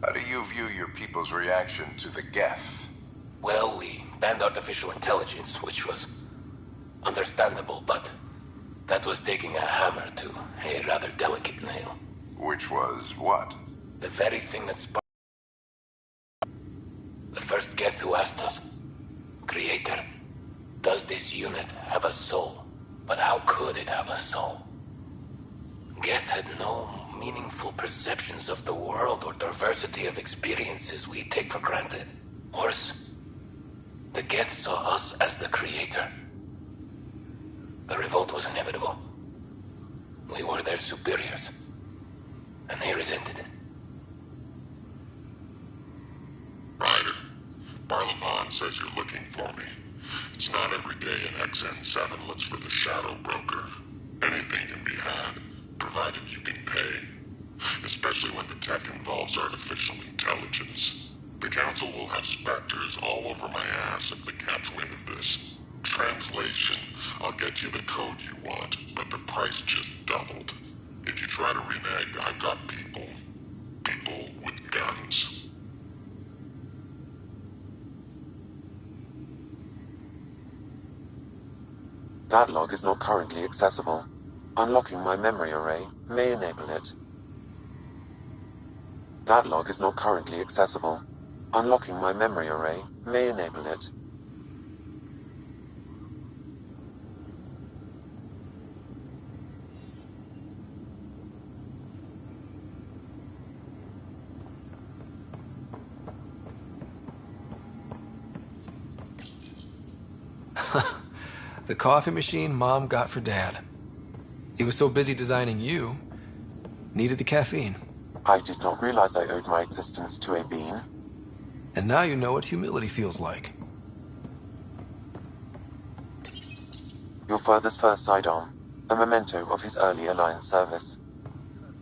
how do you view your people's reaction to the Geth? Well, we banned artificial intelligence, which was understandable, but that was taking a hammer to a rather delicate nail. Which was what? The very thing that sparked. The first Geth who asked us, Creator, does this unit have a soul? But how could it have a soul? Geth had no meaningful perceptions of the world or diversity of experiences we take for granted. Worse, the Geth saw us as the Creator. The revolt was inevitable. We were their superiors, and they resented it. Ryder, Barlavon says you're looking for me. It's not every day an XN7 looks for the Shadow Broker. Anything can be had, provided you can pay. Especially when the tech involves artificial intelligence. The Council will have specters all over my ass if they catch wind of this. Translation, I'll get you the code you want, but the price just doubled. If you try to renege, I've got people. People with guns. That log is not currently accessible. Unlocking my memory array may enable it. That log is not currently accessible. Unlocking my memory array may enable it. The coffee machine Mom got for Dad. He was so busy designing you, needed the caffeine. I did not realize I owed my existence to a bean. And now you know what humility feels like. Your father's first sidearm, a memento of his early Alliance service.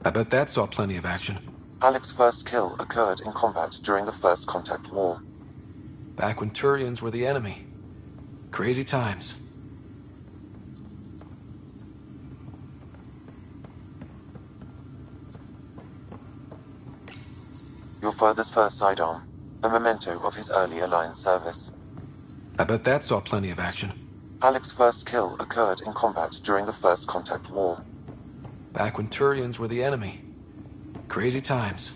I bet that saw plenty of action. Alec's first kill occurred in combat during the First Contact War. Back when Turians were the enemy. Crazy times. Your father's first sidearm, a memento of his early Alliance service. I bet that saw plenty of action. Alec's first kill occurred in combat during the First Contact War. Back when Turians were the enemy. Crazy times.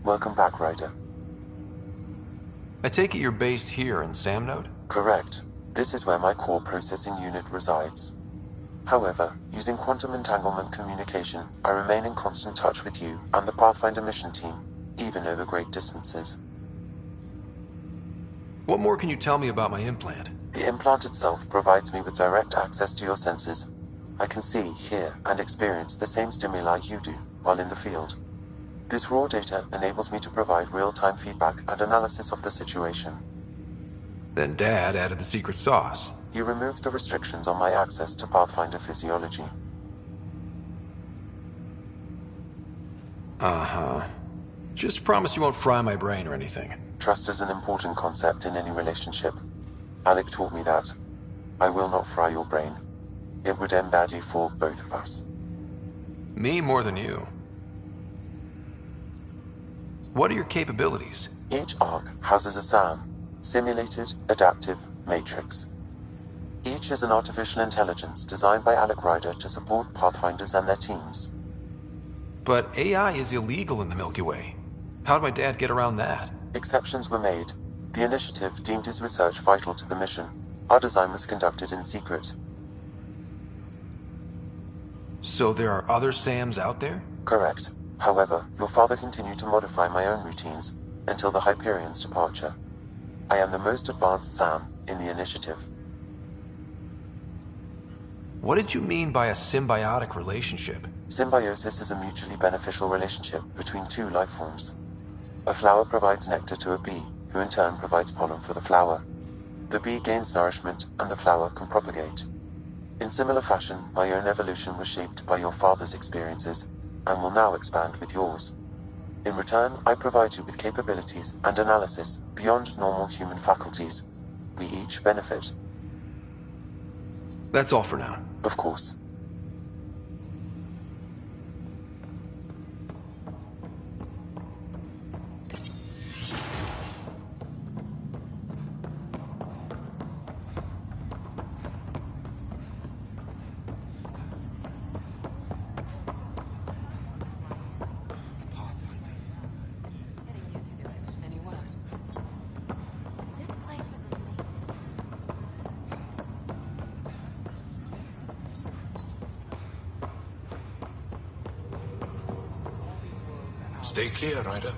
Welcome back, Ryder. I take it you're based here in Samnode? Correct. This is where my core processing unit resides. However, using quantum entanglement communication, I remain in constant touch with you and the Pathfinder mission team, even over great distances. What more can you tell me about my implant? The implant itself provides me with direct access to your senses. I can see, hear, and experience the same stimuli you do while in the field. This raw data enables me to provide real-time feedback and analysis of the situation. Then Dad added the secret sauce. You removed the restrictions on my access to Pathfinder physiology. Uh-huh. Just promise you won't fry my brain or anything. Trust is an important concept in any relationship. Alec taught me that. I will not fry your brain. It would end badly for both of us. Me more than you. What are your capabilities? Each arc houses a SAM, Simulated Adaptive Matrix. Each is an artificial intelligence designed by Alec Ryder to support Pathfinders and their teams. But AI is illegal in the Milky Way. How'd my dad get around that? Exceptions were made. The initiative deemed his research vital to the mission. Our design was conducted in secret. So there are other SAMs out there? Correct. However, your father continued to modify my own routines until the Hyperion's departure. I am the most advanced SAM in the initiative. What did you mean by a symbiotic relationship? Symbiosis is a mutually beneficial relationship between two life forms. A flower provides nectar to a bee, who in turn provides pollen for the flower. The bee gains nourishment, and the flower can propagate. In similar fashion, my own evolution was shaped by your father's experiences, and will now expand with yours. In return, I provide you with capabilities and analysis beyond normal human faculties. We each benefit. That's all for now. Of course. Stay clear, Ryder.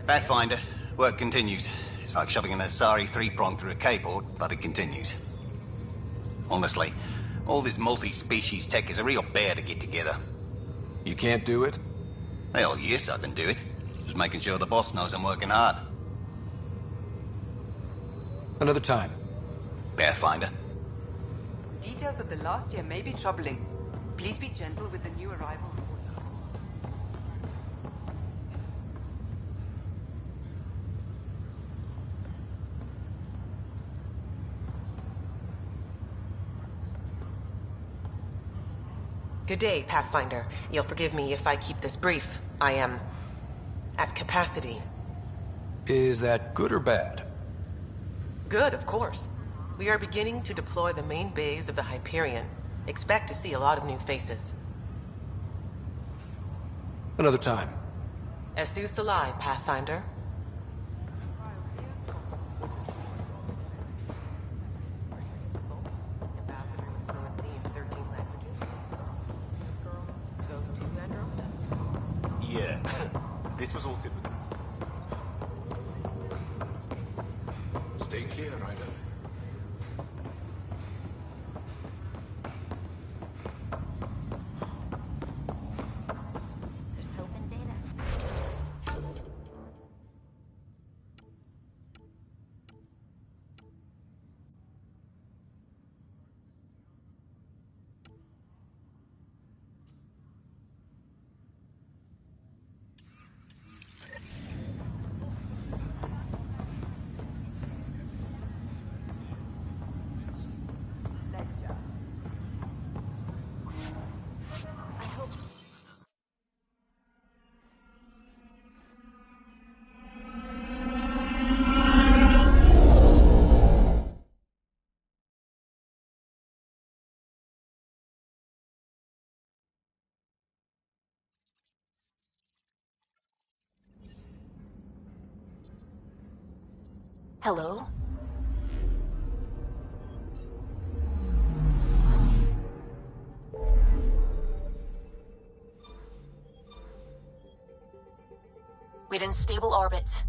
Pathfinder, work continues. It's like shoving an Asari three-prong through a K-board, but it continues. Honestly, all this multi-species tech is a real bear to get together. You can't do it? Hell, yes, I can do it. Just making sure the boss knows I'm working hard. Another time. Pathfinder. Details of the last year may be troubling. Please be gentle with the new arrivals. Good day, Pathfinder. You'll forgive me if I keep this brief. I am at capacity. Is that good or bad? Good, of course. We are beginning to deploy the main bays of the Hyperion. Expect to see a lot of new faces. Another time. Esu Salai, Pathfinder. Yeah, this was all typical. Stay clear, Ryder. There's hope in data. Hello? We're in stable orbit.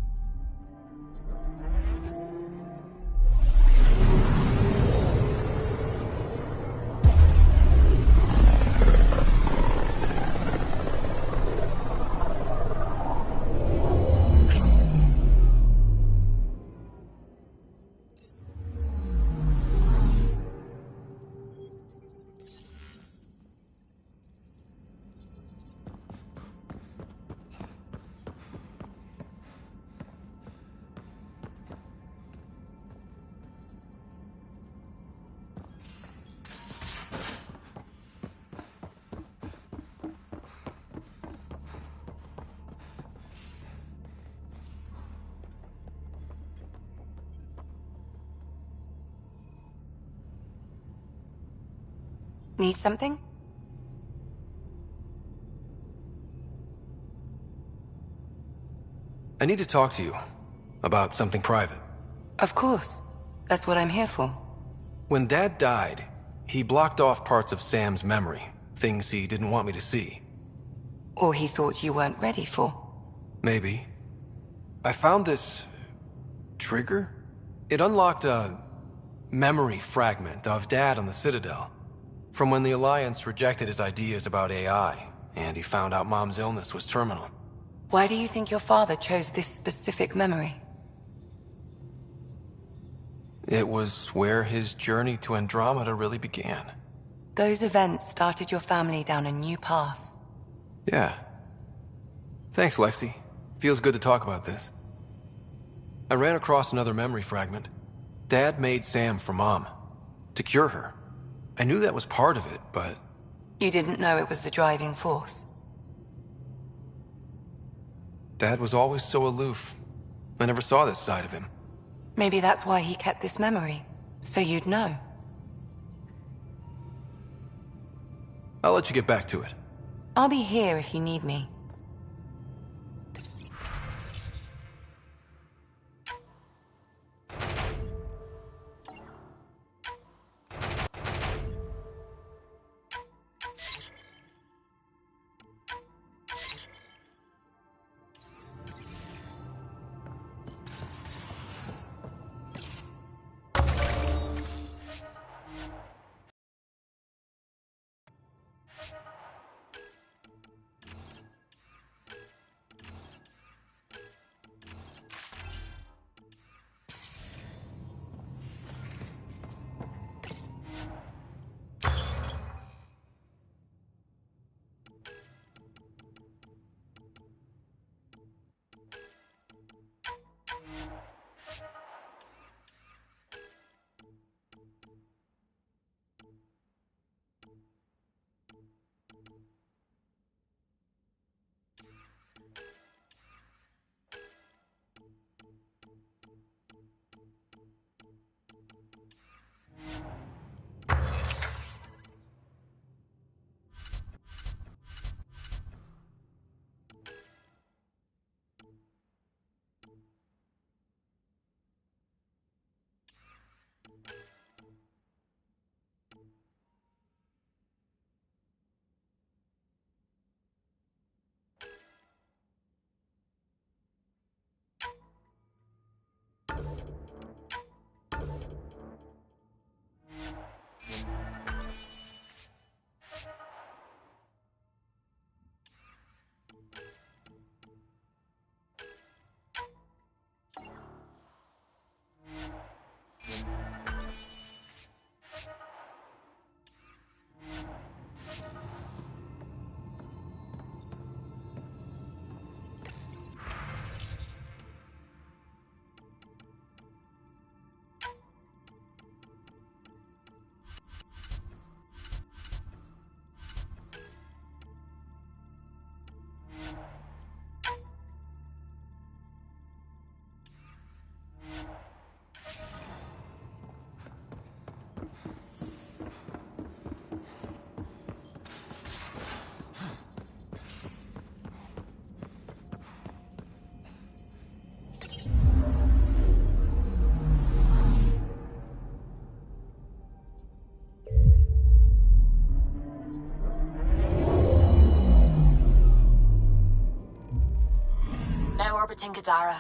Need something? I need to talk to you about something private. Of course. That's what I'm here for. When Dad died, he blocked off parts of Sam's memory, things he didn't want me to see. Or he thought you weren't ready for. Maybe. I found this trigger. It unlocked a memory fragment of Dad on the Citadel, from when the Alliance rejected his ideas about AI, and he found out Mom's illness was terminal. Why do you think your father chose this specific memory? It was where his journey to Andromeda really began. Those events started your family down a new path. Yeah. Thanks, Lexi. Feels good to talk about this. I ran across another memory fragment. Dad made Sam for Mom, to cure her. I knew that was part of it, but... You didn't know it was the driving force? Dad was always so aloof. I never saw this side of him. Maybe that's why he kept this memory, so you'd know. I'll let you get back to it. I'll be here if you need me. Captain Kadara.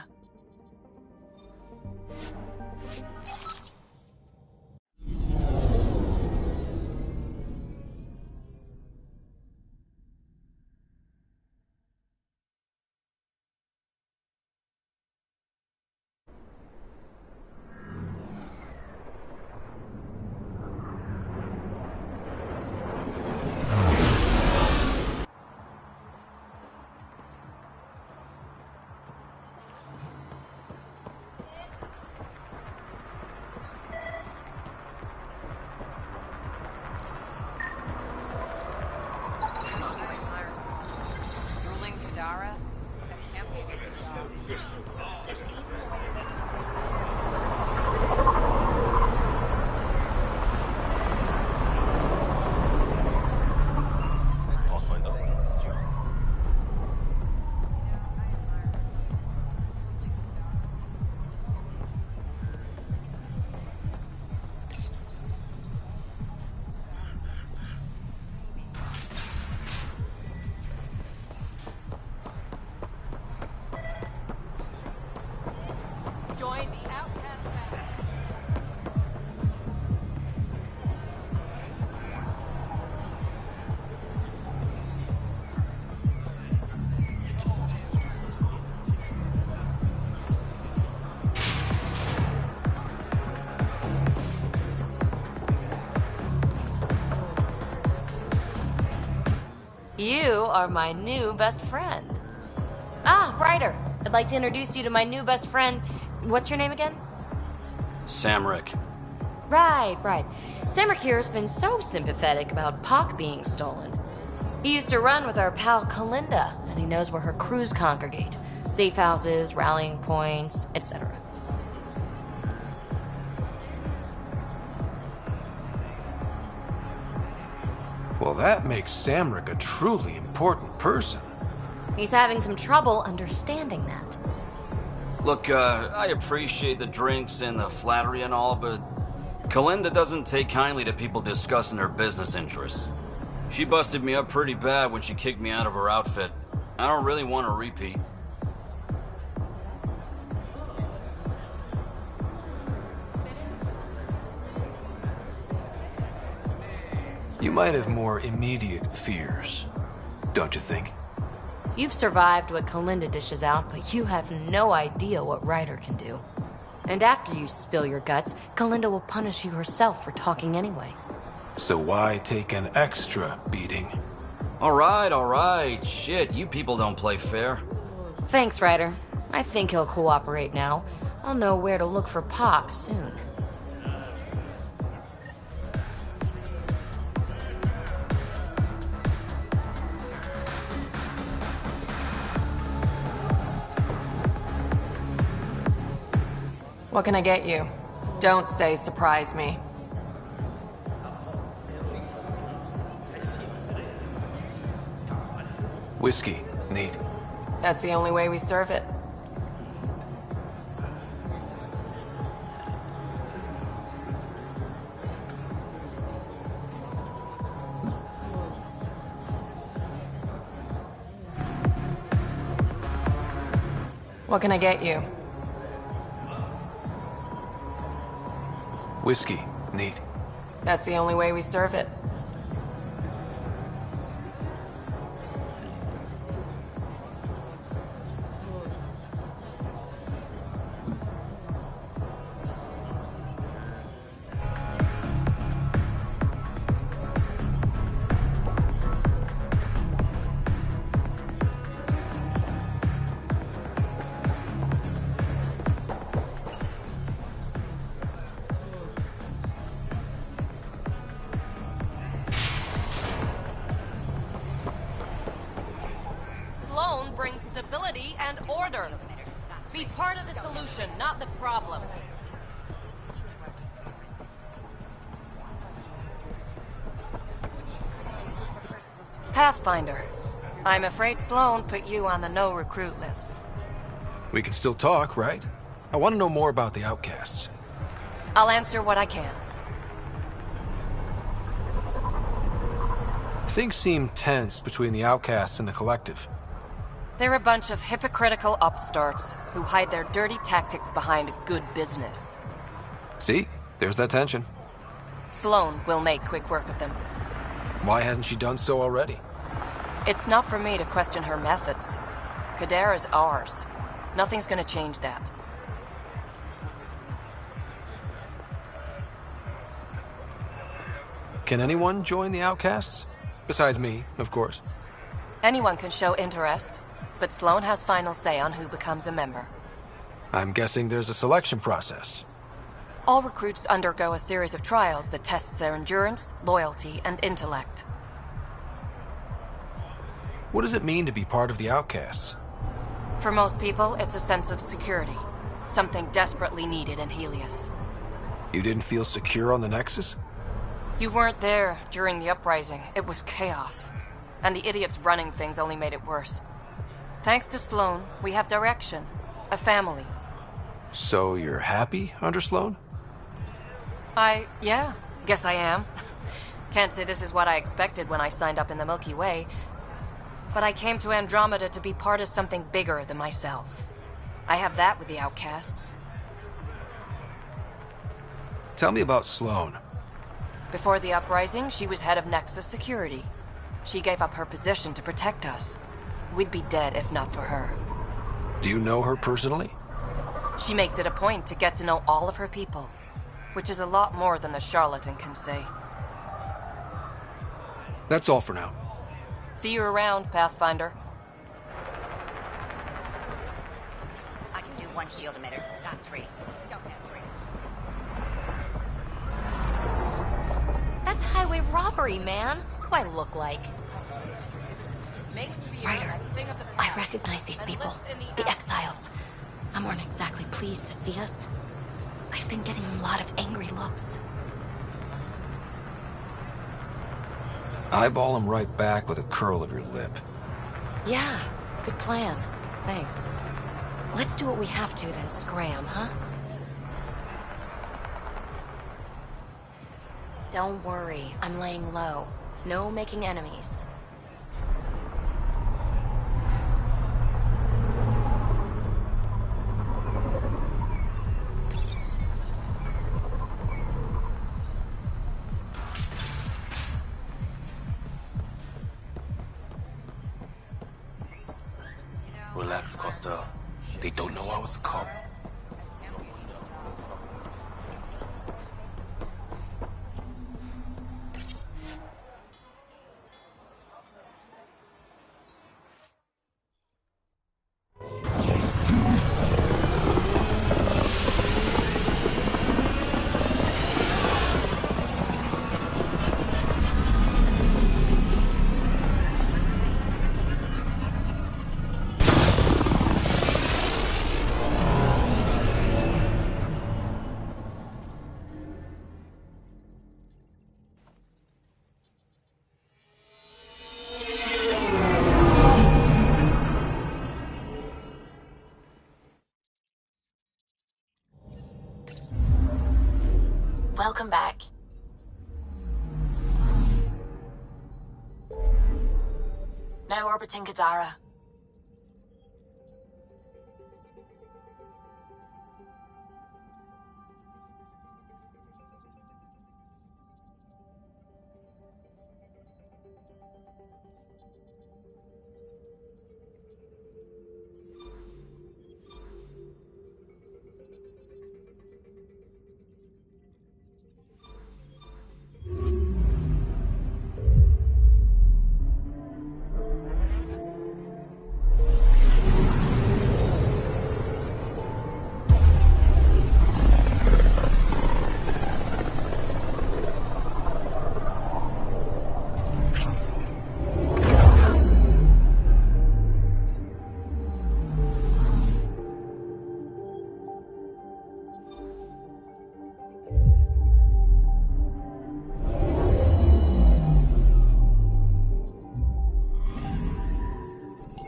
Join the Outcast Band. You are my new best friend. Ah, Ryder. I'd like to introduce you to my new best friend. What's your name again? Samric. Right. Samric here has been so sympathetic about Pock being stolen. He used to run with our pal Kalinda, and he knows where her crews congregate. Safe houses, rallying points, etc. Well, that makes Samric a truly important person. He's having some trouble understanding that. Look, I appreciate the drinks and the flattery and all, but Kalinda doesn't take kindly to people discussing her business interests. She busted me up pretty bad when she kicked me out of her outfit. I don't really want to repeat. You might have more immediate fears, don't you think? You've survived what Kalinda dishes out, but you have no idea what Ryder can do. And after you spill your guts, Kalinda will punish you herself for talking anyway. So why take an extra beating? All right. Shit, you people don't play fair. Thanks, Ryder. I think he'll cooperate now. I'll know where to look for Pock soon. What can I get you? Don't say surprise me. Whiskey, neat. That's the only way we serve it. What can I get you? Whiskey, neat. That's the only way we serve it. Brings stability and order. Be part of the solution, not the problem. Pathfinder. I'm afraid Sloan put you on the no-recruit list. We can still talk, right? I want to know more about the Outcasts. I'll answer what I can. Things seem tense between the Outcasts and the Collective. They're a bunch of hypocritical upstarts who hide their dirty tactics behind good business. See? There's that tension. Sloane will make quick work of them. Why hasn't she done so already? It's not for me to question her methods. Kadera's ours. Nothing's gonna change that. Can anyone join the Outcasts? Besides me, of course. Anyone can show interest, but Sloane has final say on who becomes a member. I'm guessing there's a selection process. All recruits undergo a series of trials that tests their endurance, loyalty, and intellect. What does it mean to be part of the Outcasts? For most people, it's a sense of security. Something desperately needed in Helios. You didn't feel secure on the Nexus? You weren't there during the uprising. It was chaos. And the idiots running things only made it worse. Thanks to Sloane, we have direction. A family. So you're happy under Sloane? Yeah, guess I am. Can't say this is what I expected when I signed up in the Milky Way. But I came to Andromeda to be part of something bigger than myself. I have that with the Outcasts. Tell me about Sloane. Before the uprising, she was head of Nexus Security. She gave up her position to protect us. We'd be dead if not for her. Do you know her personally? She makes it a point to get to know all of her people, which is a lot more than the charlatan can say. That's all for now. See you around, Pathfinder. I can do one shield emitter, not three. Don't have three. That's highway robbery, man. What do I look like? Ryder, I recognize these people. The exiles. Some aren't exactly pleased to see us. I've been getting a lot of angry looks. Eyeball him right back with a curl of your lip. Yeah, good plan. Thanks. Let's do what we have to, then scram, huh? Don't worry, I'm laying low. No making enemies. Relax, Costa. They don't know I was a cop. Welcome back. Now orbiting Kadara.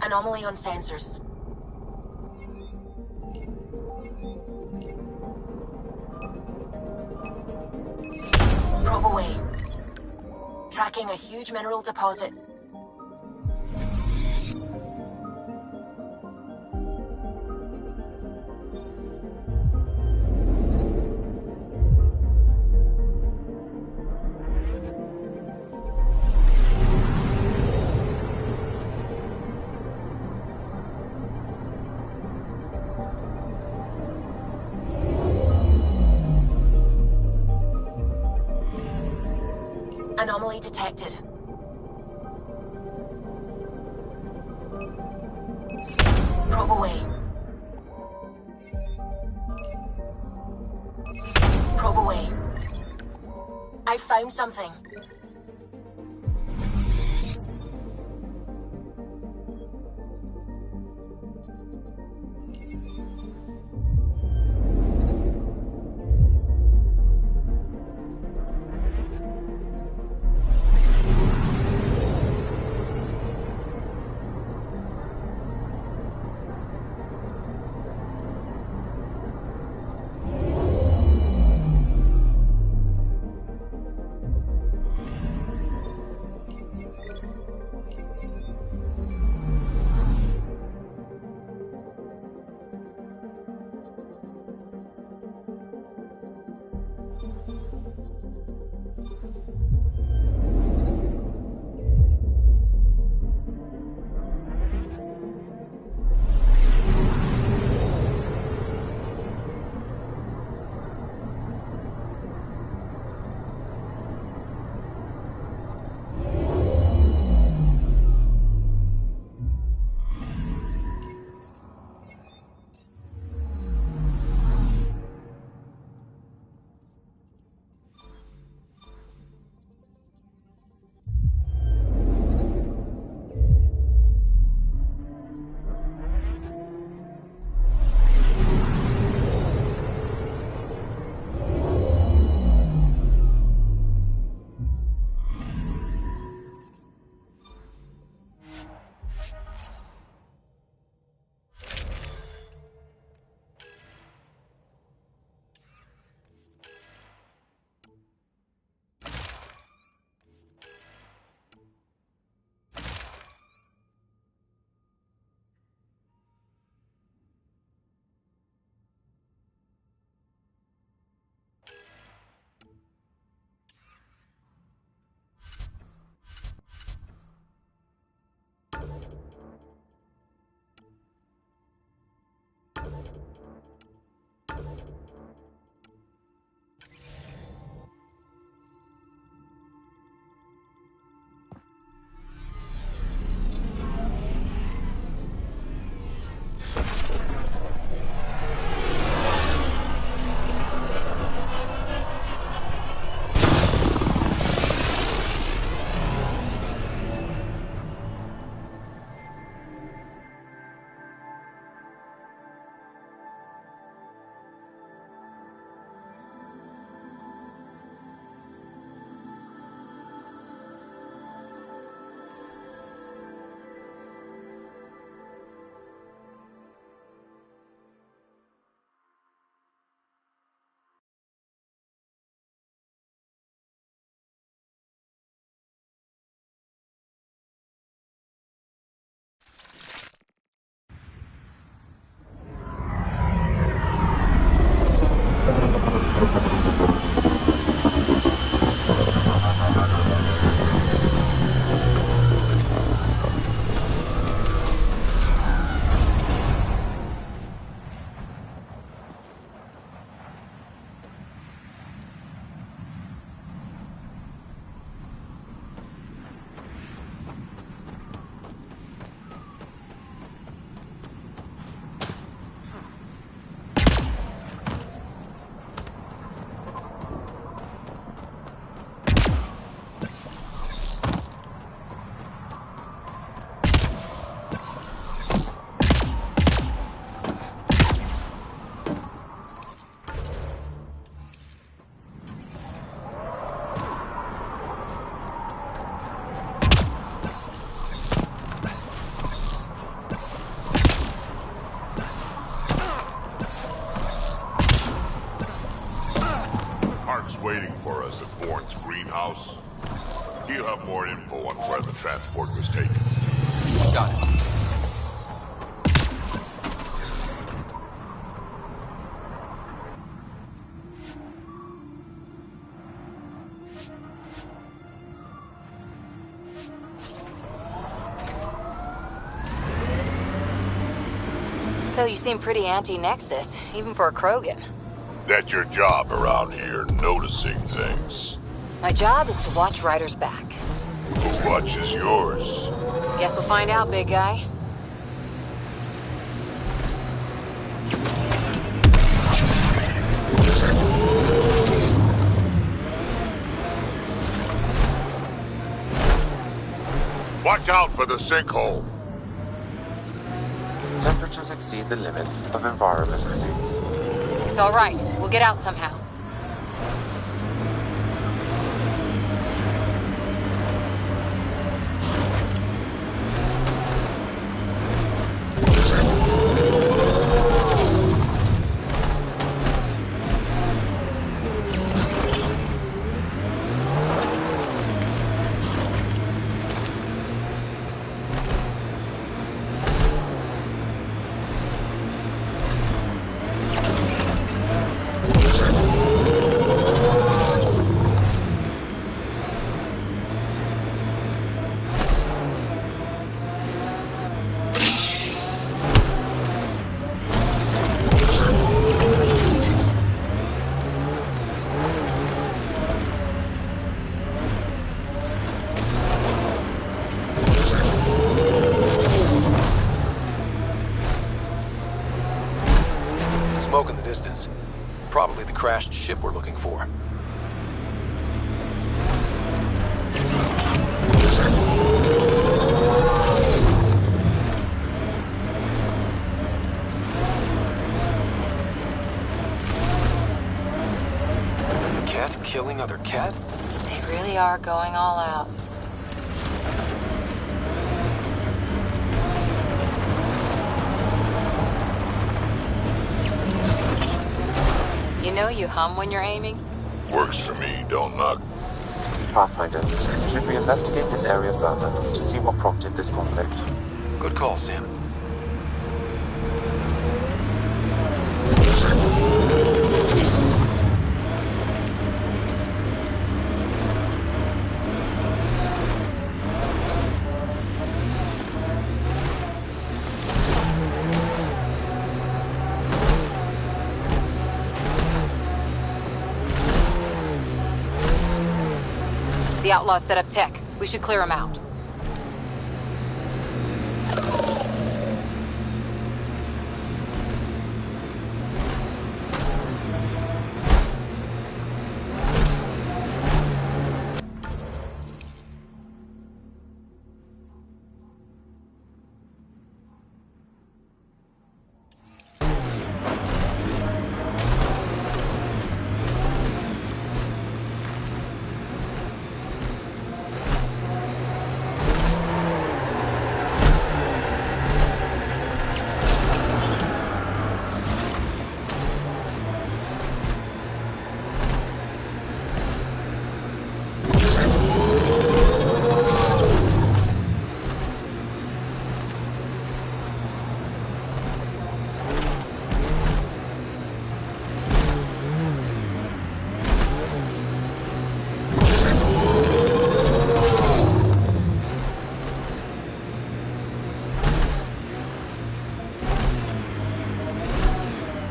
Anomaly on sensors. Probe away. Tracking a huge mineral deposit. Anomaly detected. Probe away. Probe away. I found something. Waiting for us at Bourne's greenhouse. He'll have more info on where the transport was taken. Got it. So you seem pretty anti-Nexus, even for a Krogan. That's your job around here, noticing things. My job is to watch Ryder's back. Who watches yours? Guess we'll find out, big guy. Watch out for the sinkhole. Temperatures exceed the limits of environment suits. It's all right. We'll get out somehow. Smoke in the distance. Probably the crashed ship we're looking for. Cat killing other cat? They really are going all out. You know you hum when you're aiming? Works for me, don't knock. Pathfinder, should we investigate this area further to see what prompted this conflict? Good call, Sam. The outlaws set up tech. We should clear them out.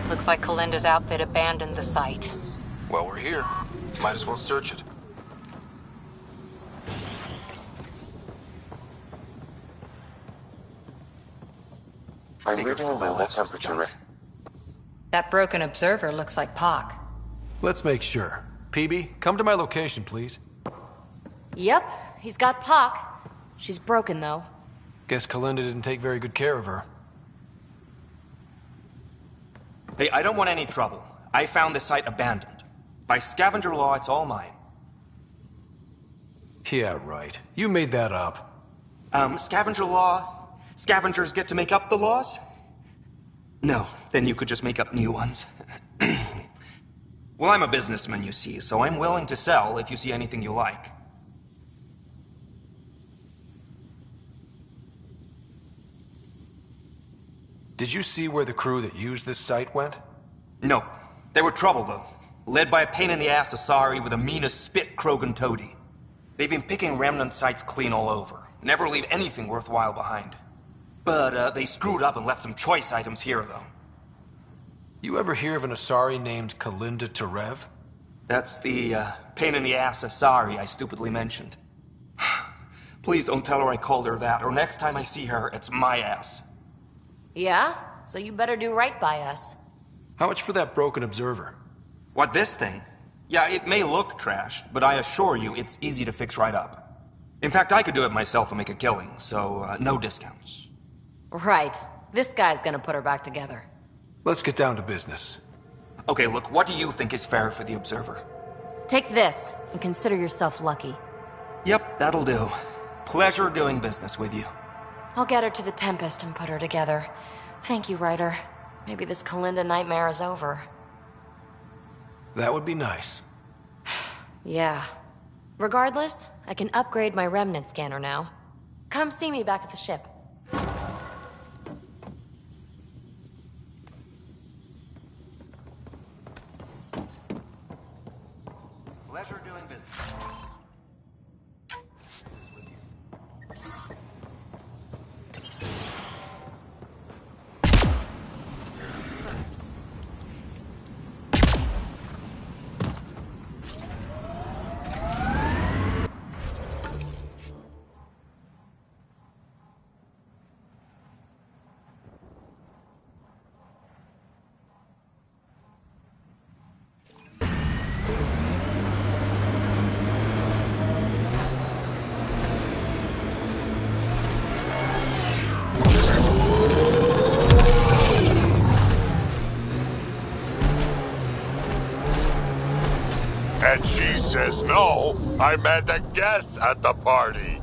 Looks like Kalinda's outfit abandoned the site. Well, we're here. Might as well search it. I'm reading a lower temperature. That broken observer looks like Pac. Let's make sure. PB, come to my location, please. Yep, he's got Pac. She's broken, though. Guess Kalinda didn't take very good care of her. Hey, I don't want any trouble. I found the site abandoned. By scavenger law, it's all mine. Yeah, right. You made that up. Scavenger law? Scavengers get to make up the laws? No, then you could just make up new ones. Well, I'm a businessman, you see, so I'm willing to sell if you see anything you like. Did you see where the crew that used this site went? No. They were trouble, though. Led by a pain-in-the-ass Asari with the meanest spit Krogan toady. They've been picking remnant sites clean all over. Never leave anything worthwhile behind. But, they screwed up and left some choice items here, though. You ever hear of an Asari named Kalinda Tarev? That's the pain in the ass Asari I stupidly mentioned. Please don't tell her I called her that, or next time I see her, it's my ass. Yeah? So you better do right by us. How much for that broken observer? What, this thing? Yeah, it may look trashed, but I assure you it's easy to fix right up. In fact, I could do it myself and make a killing, so no discounts. Right. This guy's gonna put her back together. Let's get down to business. Okay, look, what do you think is fair for the observer? Take this, and consider yourself lucky. Yep, that'll do. Pleasure doing business with you. I'll get her to the Tempest and put her together. Thank you, Ryder. Maybe this Kalinda nightmare is over. That would be nice. Yeah. Regardless, I can upgrade my Remnant scanner now. Come see me back at the ship. Pleasure doing business. And she says no, I'm at a guest at the party.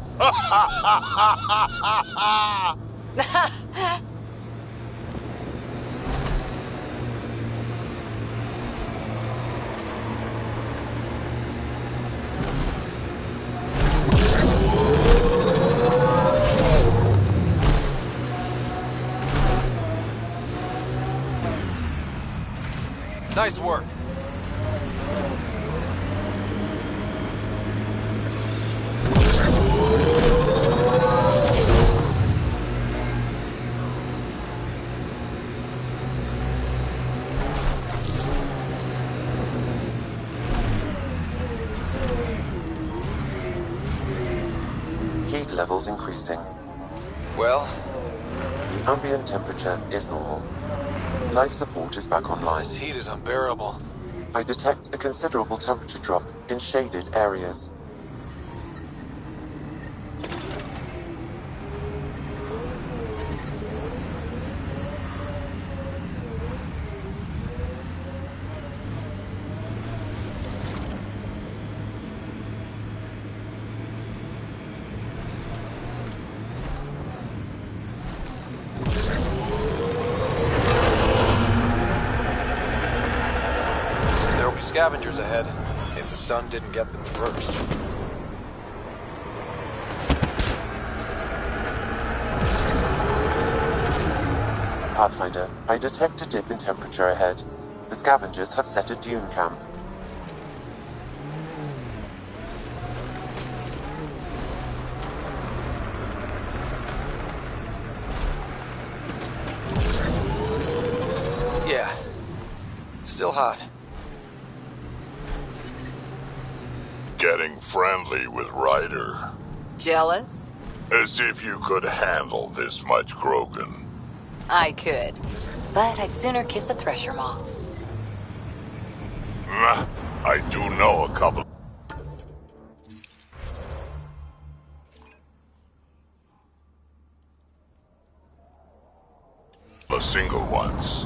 Nice work. Heat levels increasing. Well? The ambient temperature is normal. Life support is back online. This heat is unbearable. I detect a considerable temperature drop in shaded areas. Scavengers ahead, if the sun didn't get them first. Pathfinder, I detect a dip in temperature ahead. The scavengers have set a dune camp. Yeah. Still hot. Getting friendly with Ryder. Jealous? As if you could handle this much, Krogan. I could. But I'd sooner kiss a thresher moth. I do know a couple. The single ones.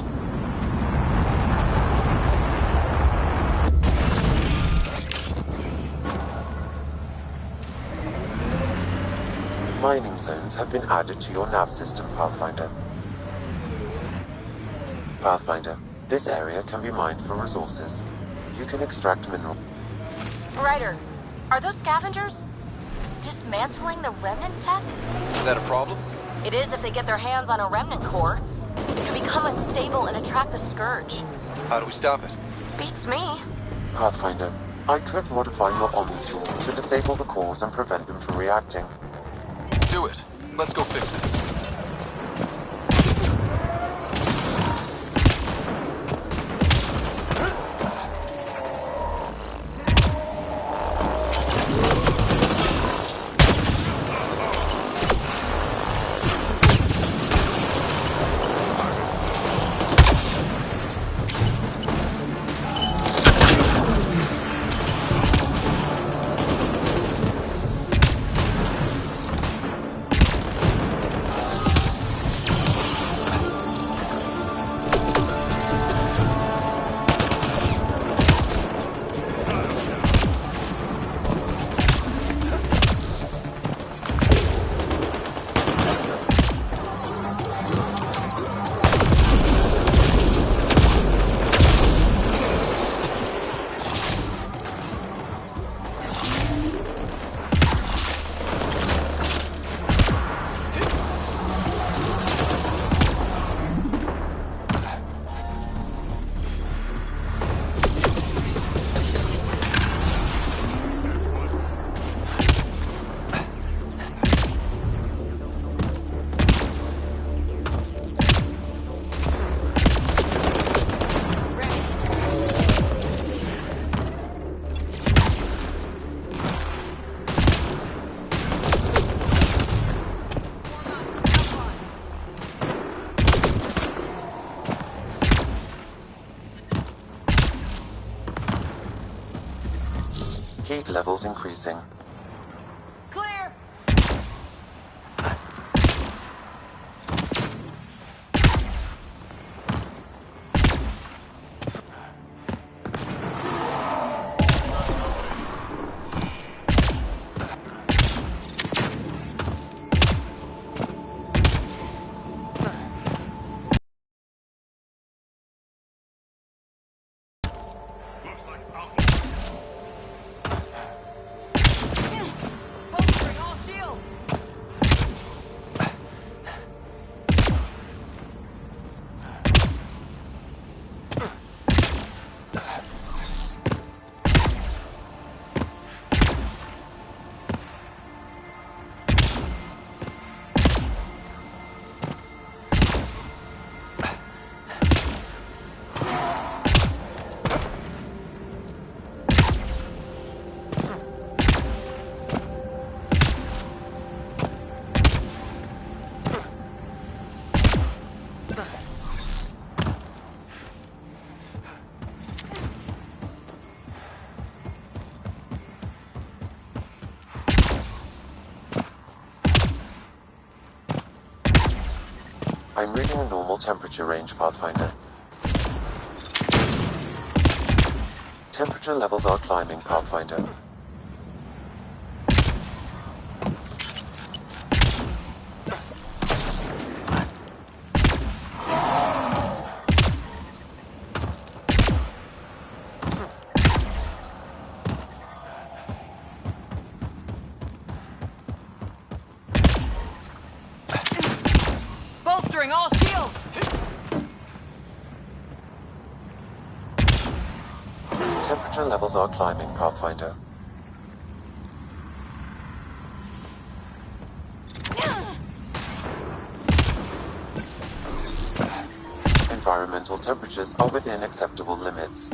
Mining zones have been added to your nav system, Pathfinder. Pathfinder, this area can be mined for resources. You can extract mineral. Ryder, are those scavengers dismantling the Remnant tech? Is that a problem? It is if they get their hands on a Remnant core. It could become unstable and attract the Scourge. How do we stop it? Beats me. Pathfinder, I could modify your Omni tool to disable the cores and prevent them from reacting. Do it. Let's go fix this. Fatigue levels increasing. Clear! Bolstering all shields! I'm reading a normal temperature range, Pathfinder. Temperature levels are climbing, Pathfinder. Bolstering all shields! Temperature levels are climbing, Pathfinder. Environmental temperatures are within acceptable limits.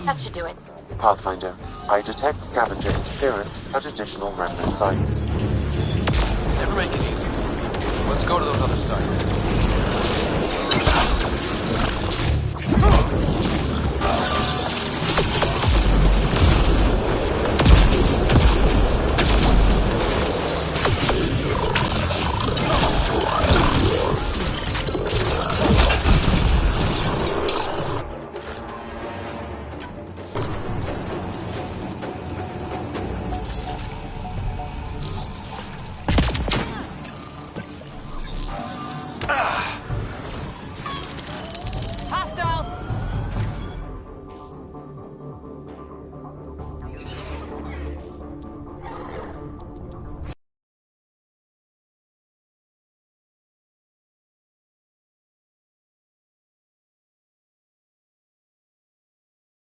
That should do it. Pathfinder, I detect scavenger interference at additional remnant sites. Never make it easy. Let's go to those other sites.